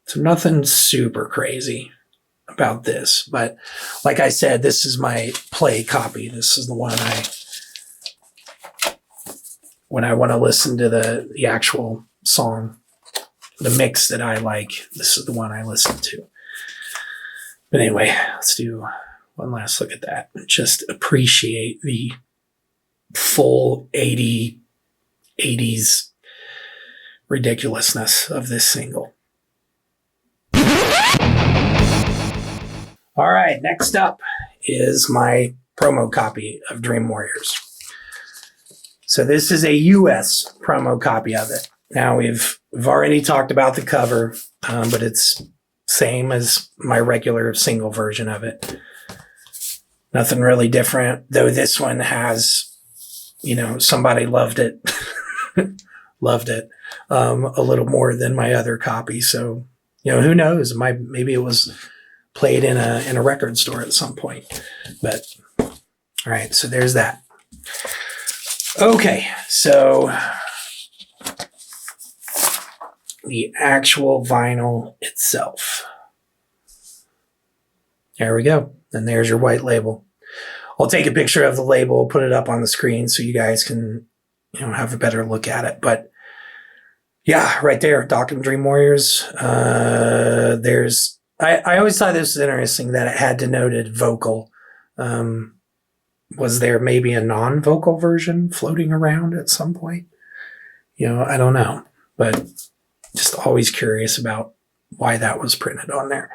So nothing super crazy about this, but like I said, this is my play copy. This is the one when I want to listen to the actual song, the mix that I like, this is the one I listen to. But anyway, let's do one last look at that and just appreciate the full 80s ridiculousness of this single. All right, next up is my promo copy of Dream Warriors. So this is a US promo copy of it. Now we've already talked about the cover, but it's same as my regular single version of it. Nothing really different, though this one has, somebody loved it. Loved it a little more than my other copy. So, who knows? Maybe it was played in a record store at some point. But all right, so there's that. Okay, so the actual vinyl itself. There we go. And there's your white label. I'll take a picture of the label, put it up on the screen so you guys can, have a better look at it. But yeah, right there, Dokken Dream Warriors. I always thought this was interesting that it had denoted vocal. Was there maybe a non-vocal version floating around at some point? I don't know, but just always curious about why that was printed on there.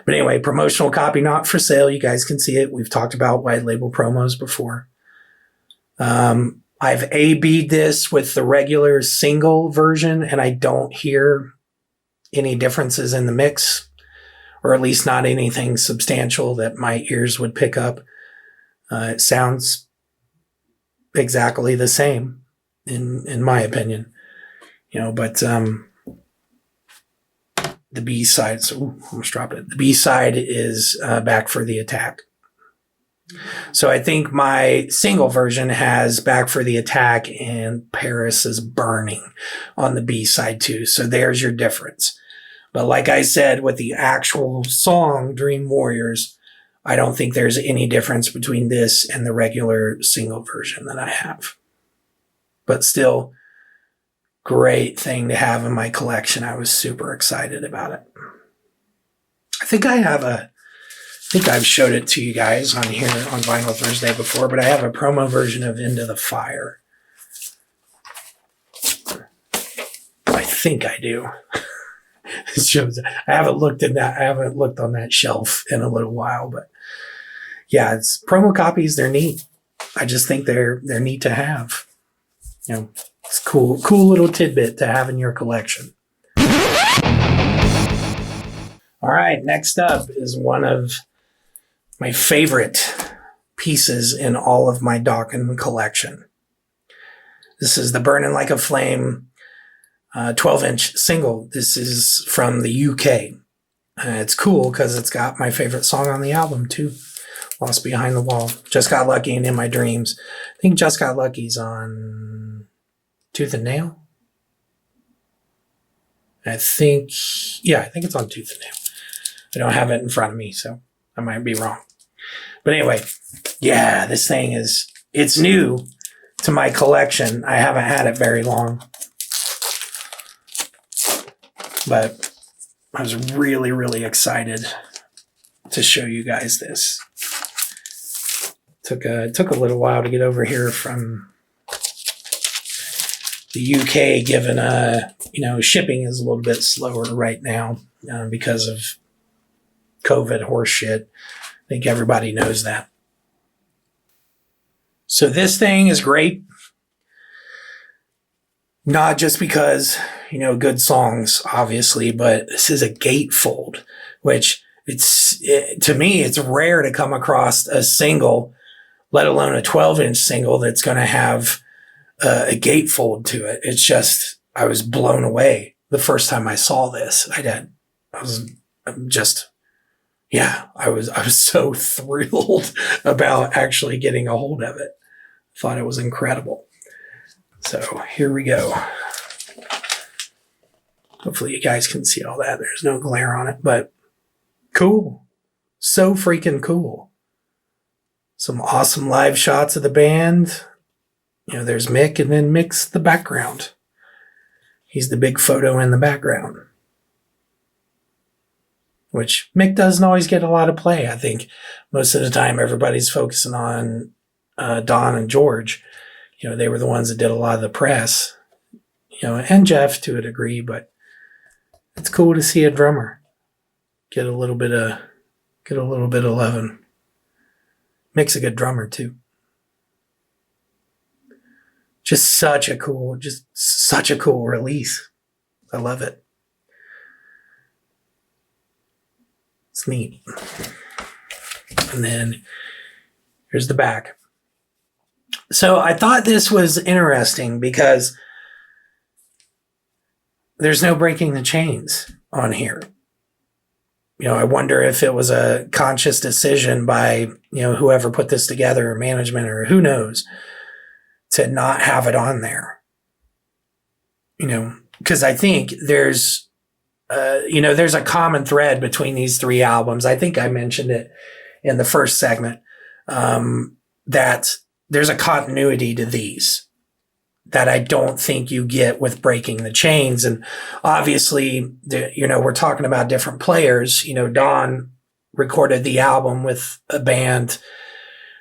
But anyway, promotional copy not for sale. You guys can see it. We've talked about white label promos before. I've A-B'd this with the regular single version, and I don't hear any differences in the mix, or at least not anything substantial that my ears would pick up. It sounds exactly the same, in my opinion. But the B-side, so almost dropped it. The B-side is Back for the Attack. So I think my single version has Back for the Attack and Paris is Burning on the B-side too. So there's your difference. But like I said, with the actual song Dream Warriors, I don't think there's any difference between this and the regular single version that I have. But still, great thing to have in my collection. I was super excited about it. I think I've showed it to you guys on here on Vinyl Thursday before, but I have a promo version of Into the Fire. I think I do. It shows. I haven't looked at that. I haven't looked on that shelf in a little while, but yeah, it's promo copies. They're neat. I just think they're neat to have. It's cool little tidbit to have in your collection. All right, next up is one of my favorite pieces in all of my Dokken collection. This is the Burning Like a Flame 12-inch single. This is from the UK. It's cool because it's got my favorite song on the album too, Lost Behind the Wall. Just Got Lucky and In My Dreams. I think Just Got Lucky's on Tooth and Nail. I think it's on Tooth and Nail. I don't have it in front of me, so I might be wrong. But anyway, yeah, this thing it's new to my collection. I haven't had it very long. But I was really, really excited to show you guys this. Took a little while to get over here from the UK, given shipping is a little bit slower right now because of COVID horse shit. I think everybody knows that. So this thing is great. Not just because, good songs, obviously, but this is a gatefold, which to me, it's rare to come across a single, let alone a 12-inch single that's going to have a gatefold to it. It's just, I was blown away the first time I saw this. I was so thrilled about actually getting a hold of it. I thought it was incredible. So here we go. Hopefully you guys can see all that. There's no glare on it, but cool. So freaking cool. Some awesome live shots of the band. There's Mick, and then Mick's the background. He's the big photo in the background. Which Mick doesn't always get a lot of play. I think most of the time everybody's focusing on Don and George. They were the ones that did a lot of the press, and Jeff to a degree, but it's cool to see a drummer get a little bit of loving. Mick's a good drummer too. Just such a cool release. I love it. It's neat. And then here's the back. So I thought this was interesting because there's no breaking the chains on here. I wonder if it was a conscious decision by, whoever put this together, or management, or who knows, to not have it on there. Because I think there's a common thread between these three albums. I think I mentioned it in the first segment, that there's a continuity to these that I don't think you get with Breaking the Chains. And obviously, we're talking about different players. Don recorded the album with a band,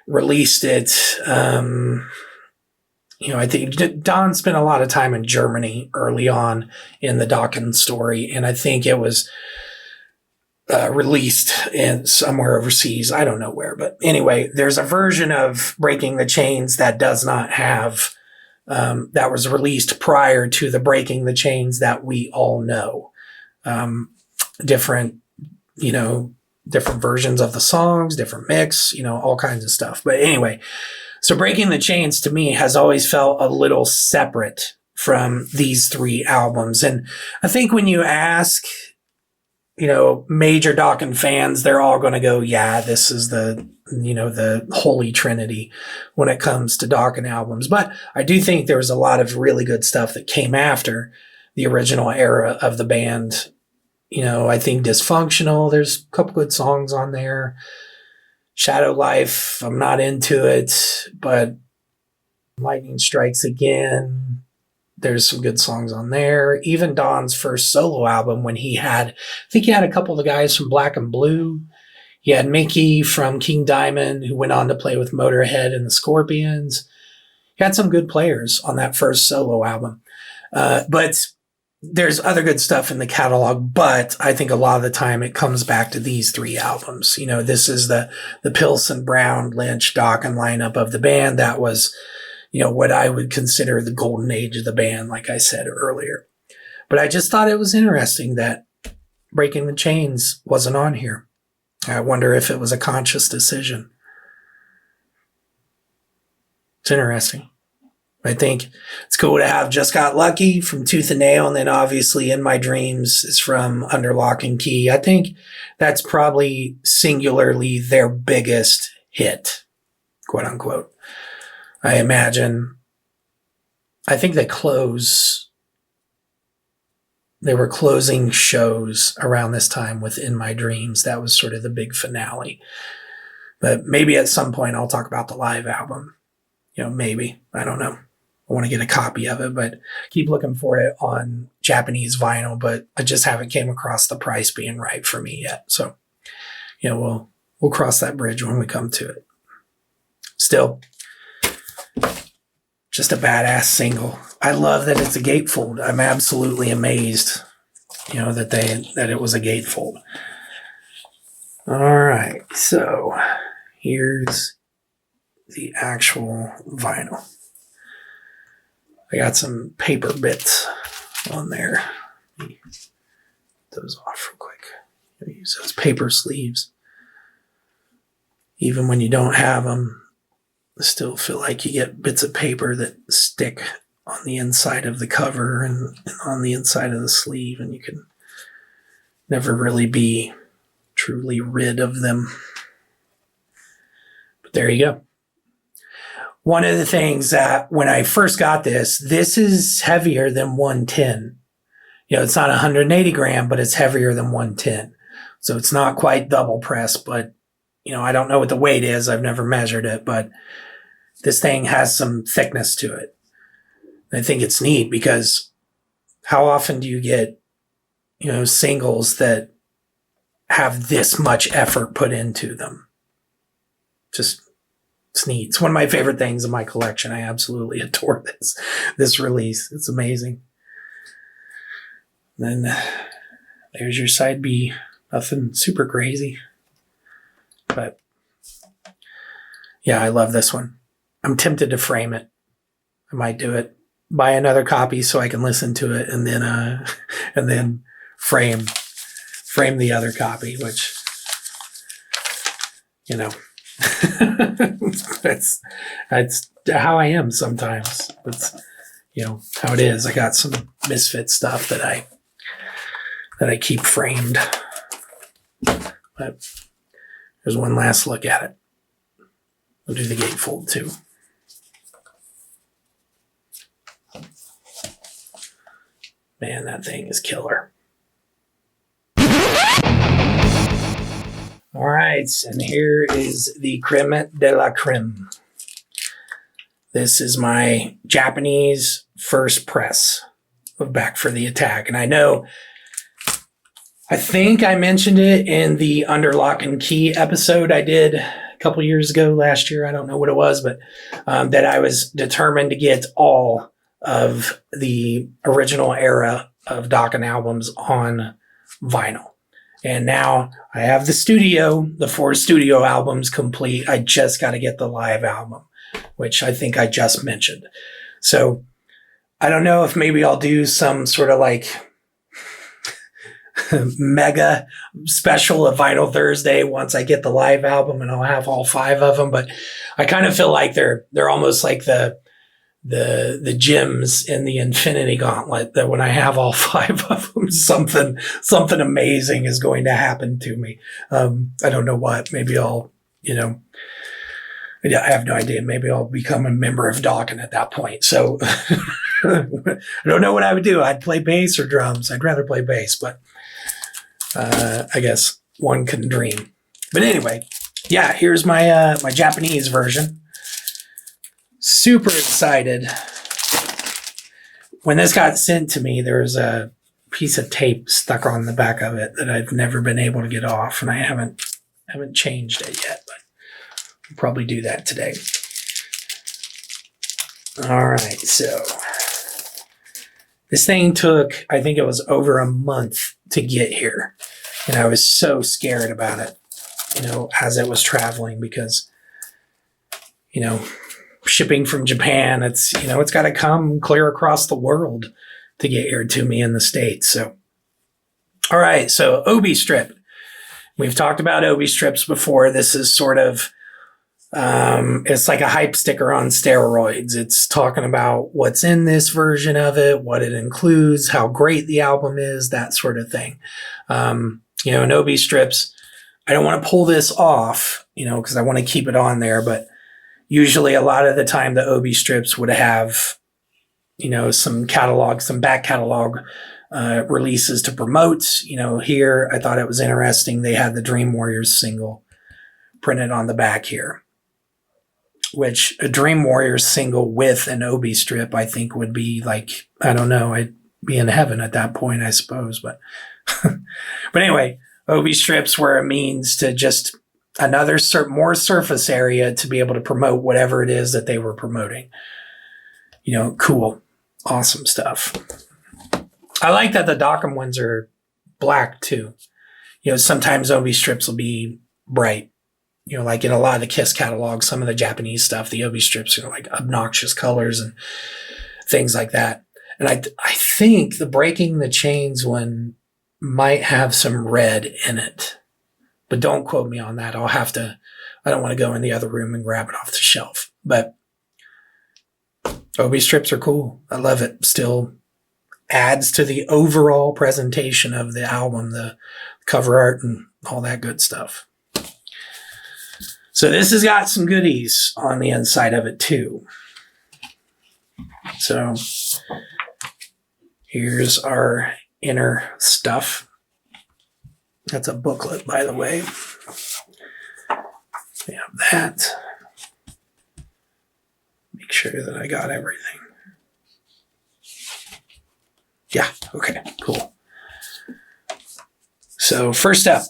released it. I think Don spent a lot of time in Germany early on in the Dokken story, and I think it was released in somewhere overseas. I don't know where, but anyway, there's a version of Breaking the Chains that does not have, that was released prior to the Breaking the Chains that we all know. Different versions of the songs, different mix, all kinds of stuff. But anyway, so Breaking the Chains to me has always felt a little separate from these three albums. And I think when you ask, major Dokken fans, they're all going to go, yeah, this is the holy trinity when it comes to Dokken albums. But I do think there was a lot of really good stuff that came after the original era of the band. I think Dysfunctional, there's a couple good songs on there. Shadow Life, I'm not into it, but Lightning Strikes Again, there's some good songs on there. Even Don's first solo album, when I think he had a couple of the guys from Black and Blue. He had Mickey from King Diamond, who went on to play with Motorhead and the Scorpions. He had some good players on that first solo album. But there's other good stuff in the catalog, but I think a lot of the time it comes back to these three albums. This is the Pilsen, Brown, Lynch, Dokken lineup of the band. That was, what I would consider the golden age of the band, like I said earlier. But I just thought it was interesting that Breaking the Chains wasn't on here. I wonder if it was a conscious decision. It's interesting. I think it's cool to have Just Got Lucky from Tooth and Nail, and then obviously In My Dreams is from Under Lock and Key. I think that's probably singularly their biggest hit, quote unquote. I imagine. I think they were closing shows around this time with In My Dreams. That was sort of the big finale. But maybe at some point I'll talk about the live album. Maybe. I don't know. I want to get a copy of it, but keep looking for it on Japanese vinyl, but I just haven't came across the price being right for me yet. So, we'll cross that bridge when we come to it. Still, just a badass single. I love that it's a gatefold. I'm absolutely amazed, that it was a gatefold. All right. So here's the actual vinyl. I got some paper bits on there. Let me get those off real quick. I use those paper sleeves. Even when you don't have them, I still feel like you get bits of paper that stick on the inside of the cover and on the inside of the sleeve, and you can never really be truly rid of them. But there you go. One of the things that when I first got this is heavier than 110. It's not 180 gram, but it's heavier than 110. So it's not quite double press, but, I don't know what the weight is. I've never measured it, but this thing has some thickness to it. And I think it's neat because how often do you get, singles that have this much effort put into them? It's neat. It's one of my favorite things in my collection. I absolutely adore this release. It's amazing. And then there's your side B. Nothing super crazy. But yeah, I love this one. I'm tempted to frame it. I might do it. Buy another copy so I can listen to it and then frame the other copy, which you know, that's how I am sometimes. That's, you know, how it is. I got some misfit stuff that I keep framed. But there's one last look at it. We'll do the gatefold too. Man, that thing is killer. All right, and here is the creme de la creme. This is my Japanese first press of Back for the Attack. And I think I mentioned it in the Under Lock and Key episode I did a couple years ago, last year. I don't know what it was, but that I was determined to get all of the original era of Dokken albums on vinyl. And now I have the 4 studio albums complete. I just got to get the live album, which I think I just mentioned. So I don't know if maybe I'll do some sort of like mega special of Vinyl Thursday once I get the live album and I'll have all 5 of them. But I kind of feel like they're almost like the gems in the Infinity Gauntlet, that when I have all 5 of them, something amazing is going to happen to me. I don't know what. Maybe I'll, I have no idea. Maybe I'll become a member of Dokken at that point. So I don't know what I would do. I'd play bass or drums. I'd rather play bass, but I guess one can dream. But anyway, yeah, here's my my Japanese version. Super excited. When this got sent to me, there was a piece of tape stuck on the back of it that I've never been able to get off, and I haven't changed it yet, but I'll probably do that today. All right, so this thing took, I think it was over a month to get here, and I was so scared about it, as it was traveling, because, shipping from Japan, it's got to come clear across the world to get here to me in the States. So, all right. So Obi strip, we've talked about Obi strips before. This is sort of, it's like a hype sticker on steroids. It's talking about what's in this version of it, what it includes, how great the album is, that sort of thing. In Obi strips, I don't want to pull this off, because I want to keep it on there, but usually a lot of the time the Obi strips would have, some back catalog releases to promote. Here I thought it was interesting. They had the Dream Warriors single printed on the back here, which a Dream Warriors single with an Obi strip, I think would be like, I don't know, I'd be in heaven at that point, I suppose. But, but anyway, Obi strips were a means to just another more surface area to be able to promote whatever it is that they were promoting. Cool, awesome stuff. I like that the Dokken ones are black too. Sometimes Obi strips will be bright. Like in a lot of the Kiss catalogs, some of the Japanese stuff, the Obi strips are like obnoxious colors and things like that. And I think the Breaking the Chains one might have some red in it. But don't quote me on that. I don't want to go in the other room and grab it off the shelf. But Obi strips are cool. I love it. Still adds to the overall presentation of the album, the cover art and all that good stuff. So this has got some goodies on the inside of it too. So here's our inner stuff. That's a booklet, by the way. We have that. Make sure that I got everything. Yeah, okay, cool. So first up,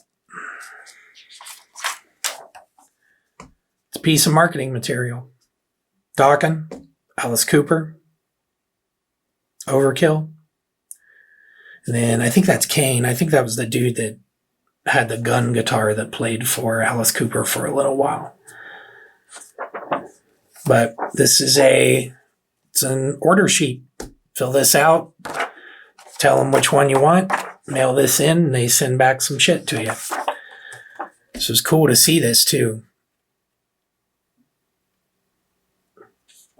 it's a piece of marketing material. Dokken, Alice Cooper, Overkill. And then I think that's Kane. I think that was the dude that had the gun guitar that played for Alice Cooper for a little while. But this is it's an order sheet. Fill this out, tell them which one you want, mail this in, and they send back some shit to you. So it's cool to see this too.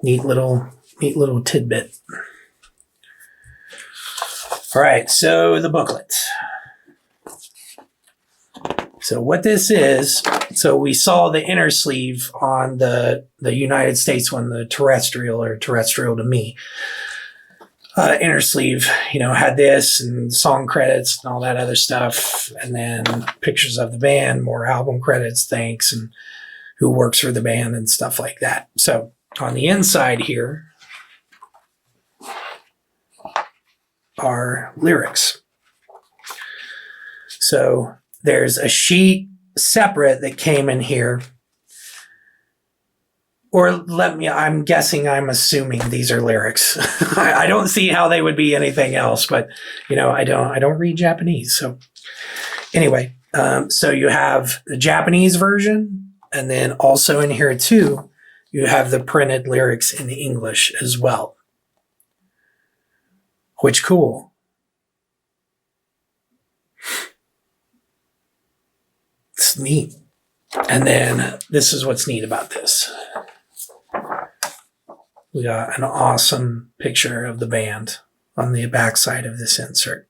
Neat little tidbit. All right, so the booklet. So what this is, so we saw the inner sleeve on the United States one, the terrestrial or terrestrial to me. Inner sleeve, had this and song credits and all that other stuff. And then pictures of the band, more album credits, thanks, and who works for the band and stuff like that. So on the inside here are lyrics. So there's a sheet separate that came in here. Or I'm assuming these are lyrics. I don't see how they would be anything else, but I don't read Japanese. So anyway, so you have the Japanese version, and then also in here too, you have the printed lyrics in English as well. Which cool. It's neat. And then this is what's neat about this. We got an awesome picture of the band on the back side of this insert.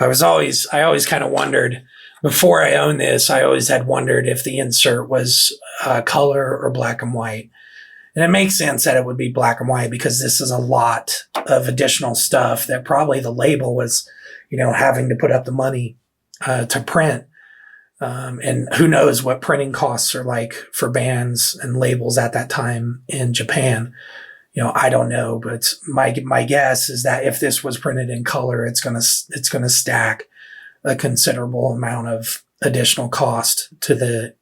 I always kind of wondered, before I owned this, I always had wondered if the insert was color or black and white. And it makes sense that it would be black and white because this is a lot of additional stuff that probably the label was, having to put up the money to print. And who knows what printing costs are like for bands and labels at that time in Japan. I don't know, but my guess is that if this was printed in color, it's gonna stack a considerable amount of additional cost to the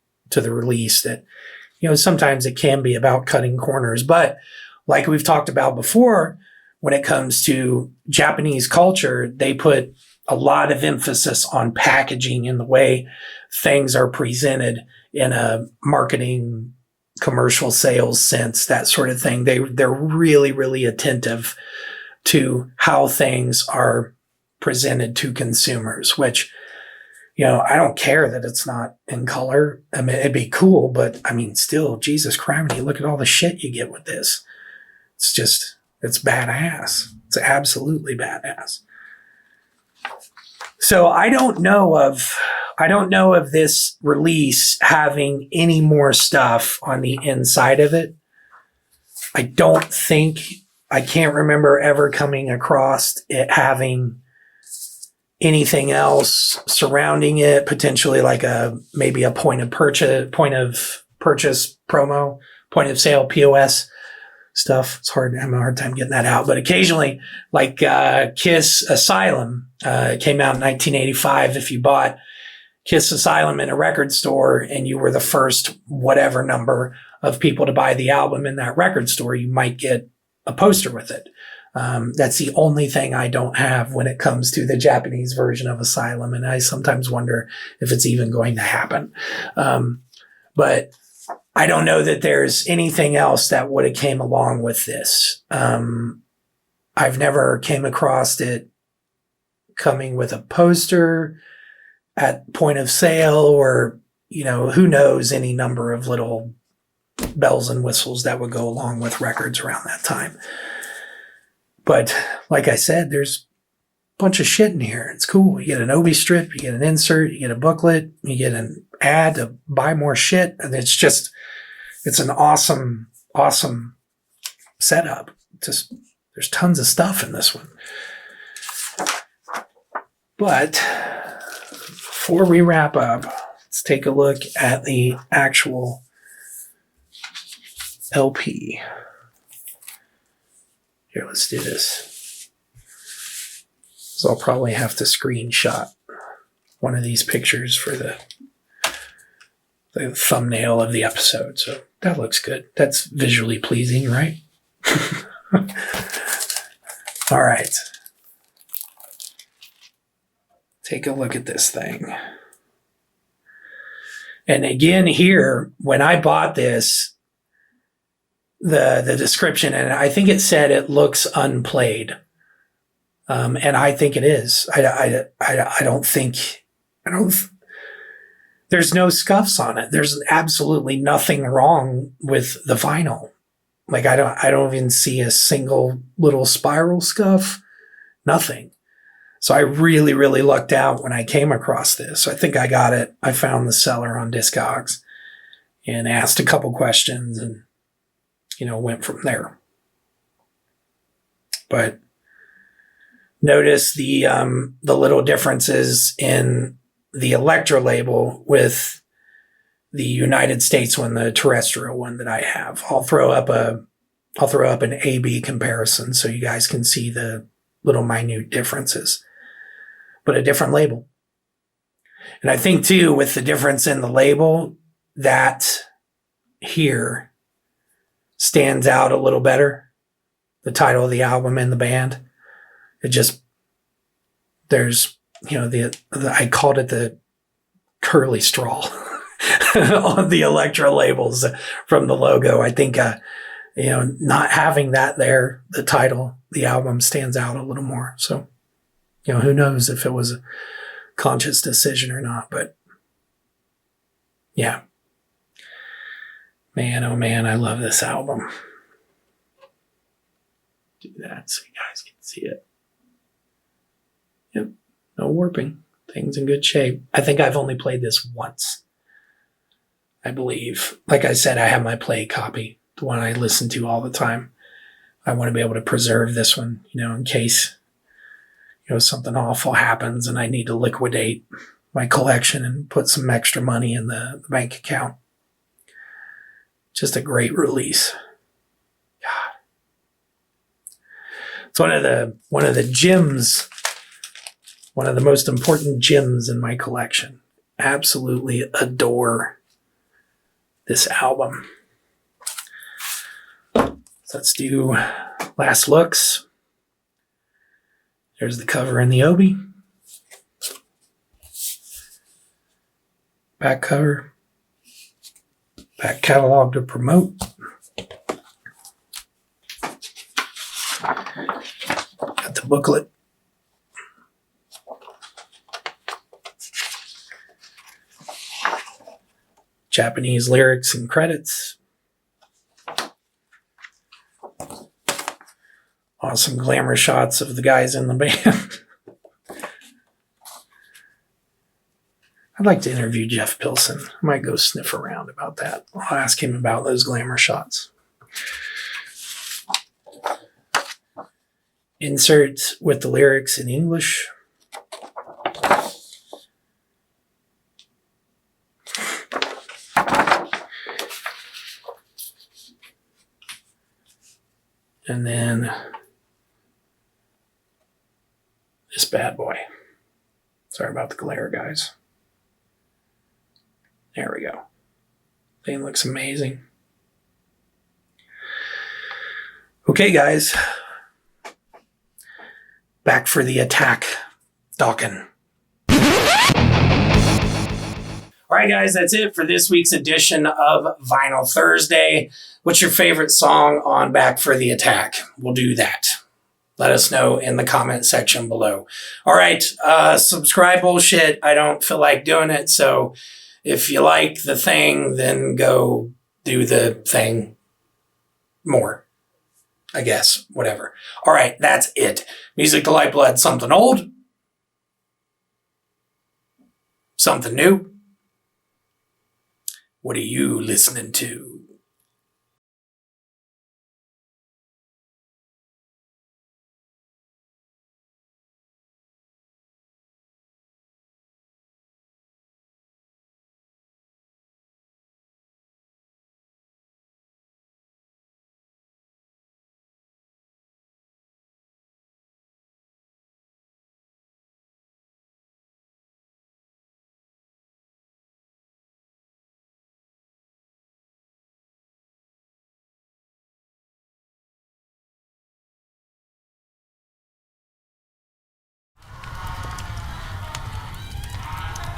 release. That sometimes it can be about cutting corners, but like we've talked about before, when it comes to Japanese culture, they put a lot of emphasis on packaging and the way things are presented in a marketing, commercial sales sense, that sort of thing. They're really, really attentive to how things are presented to consumers, which, I don't care that it's not in color. I mean, it'd be cool, but still, Jesus Christ, look at all the shit you get with this. It's badass. It's absolutely badass. So I don't know of this release having any more stuff on the inside of it. I can't remember ever coming across it having anything else surrounding it, potentially like maybe a point of purchase promo, point of sale POS stuff. I'm having a hard time getting that out, but occasionally, like Kiss Asylum came out in 1985. If you bought Kiss Asylum in a record store and you were the first whatever number of people to buy the album in that record store, you might get a poster with it. That's the only thing I don't have when it comes to the Japanese version of Asylum, and I sometimes wonder if it's even going to happen. But I don't know that there's anything else that would have came along with this. I've never came across it coming with a poster at point of sale, or, who knows, any number of little bells and whistles that would go along with records around that time. But like I said, there's a bunch of shit in here. It's cool. You get an Obi strip, you get an insert, you get a booklet, you get an ad to buy more shit. And it's an awesome, awesome setup. There's tons of stuff in this one. But before we wrap up, let's take a look at the actual LP. Here, let's do this. So I'll probably have to screenshot one of these pictures for the thumbnail of the episode. So that looks good. That's visually pleasing, right? All right. Take a look at this thing. And again, here, when I bought this, the description, and I think it said it looks unplayed. And I think it is. I don't think, there's no scuffs on it. There's absolutely nothing wrong with the vinyl. Like I don't even see a single little spiral scuff, nothing. So I really, really lucked out when I came across this. I think I got it. I found the seller on Discogs and asked a couple questions and, went from there. But notice the little differences in the Elektra label with the United States one, the terrestrial one that I have. I'll throw up an A/B comparison so you guys can see the little minute differences. But a different label. And I think too, with the difference in the label, that here stands out a little better. The title of the album and the band. It just, there's, I called it the curly straw on the Elektra labels from the logo. I think, not having that there, the title, the album stands out a little more. So, who knows if it was a conscious decision or not, but yeah. Man, oh man, I love this album. Do that so you guys can see it. Yep, no warping. Things in good shape. I think I've only played this once, I believe. Like I said, I have my play copy, the one I listen to all the time. I want to be able to preserve this one, in case something awful happens and I need to liquidate my collection and put some extra money in the bank account. Just a great release. God. It's one of the gems, one of the most important gems in my collection. Absolutely adore this album. So let's do Last Looks. There's the cover and the Obi. Back cover. Back catalog to promote. Got the booklet. Japanese lyrics and credits. Awesome glamour shots of the guys in the band. I'd like to interview Jeff Pilson. I might go sniff around about that. I'll ask him about those glamour shots. Insert with the lyrics in English. And then this bad boy. Sorry about the glare, guys. There we go. Thing looks amazing. Okay, guys. Back for the attack. Dokken. All right, guys, that's it for this week's edition of Vinyl Thursday. What's your favorite song on Back for the Attack? We'll do that. Let us know in the comment section below. All right, subscribe bullshit. I don't feel like doing it, so if you like the thing, then go do the thing more. I guess, whatever. All right, that's it. Music to Lifeblood, something old, something new. What are you listening to?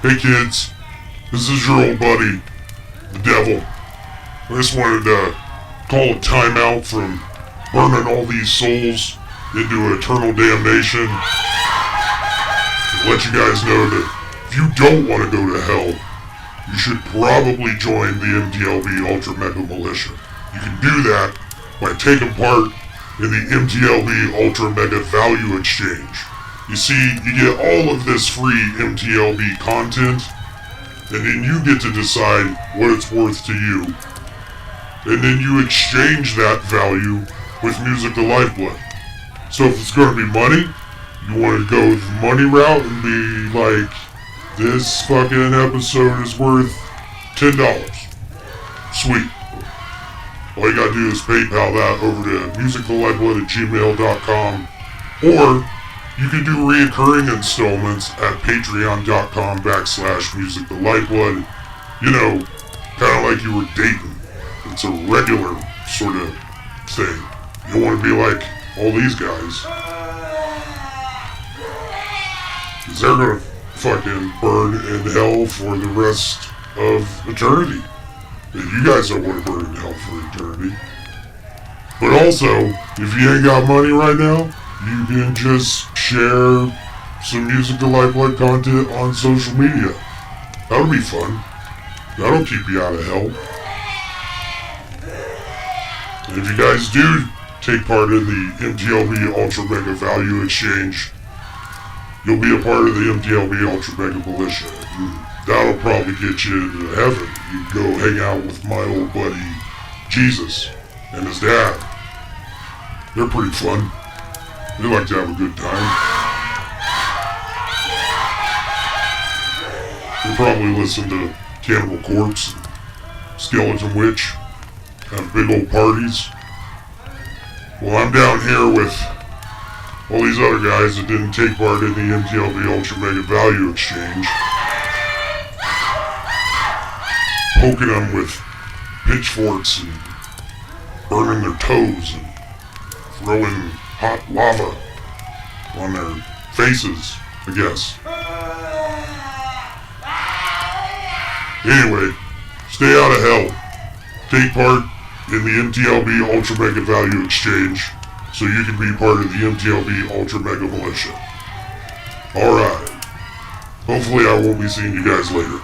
Hey kids, this is your old buddy, the devil. I just wanted to call a timeout from burning all these souls into eternal damnation. Let you guys know that if you don't want to go to hell, you should probably join the MTLB Ultra Mega Militia. You can do that by taking part in the MTLB Ultra Mega Value Exchange. You see, you get all of this free MTLB content, and then you get to decide what it's worth to you. And then you exchange that value with music to Lifeblood. So if it's going to be money, you want to go the money route and be like, this fucking episode is worth $10. Sweet. All you gotta do is PayPal that over to musictolifeblood@gmail.com, or you can do reoccurring installments at patreon.com/musictolifeblood. You know, kind of like you were dating. It's a regular sort of thing. You don't want to be like all these guys. Because they're gonna fucking burn in hell for the rest of eternity. And you guys don't want to burn in hell for eternity. But also, if you ain't got money right now, you can just share some Music to Lifeblood content on social media. That'll be fun. That'll keep you out of hell. And if you guys do take part in the MTLB Ultra Mega Value Exchange, you'll be a part of the MTLB Ultra Mega Militia. That'll probably get you into heaven. You can go hang out with my old buddy Jesus and his dad. They're pretty fun. They like to have a good time. They probably listen to Cannibal Corpse and Skeleton Witch, have big old parties. Well, I'm down here with all these other guys that didn't take part in the MTLB Ultra Mega Value Exchange, poking them with pitchforks and burning their toes and throwing hot lava on their faces, I guess. Anyway, stay out of hell. Take part in the MTLB Ultra Mega Value Exchange so you can be part of the MTLB Ultra Mega Militia. Alright. Hopefully I won't be seeing you guys later.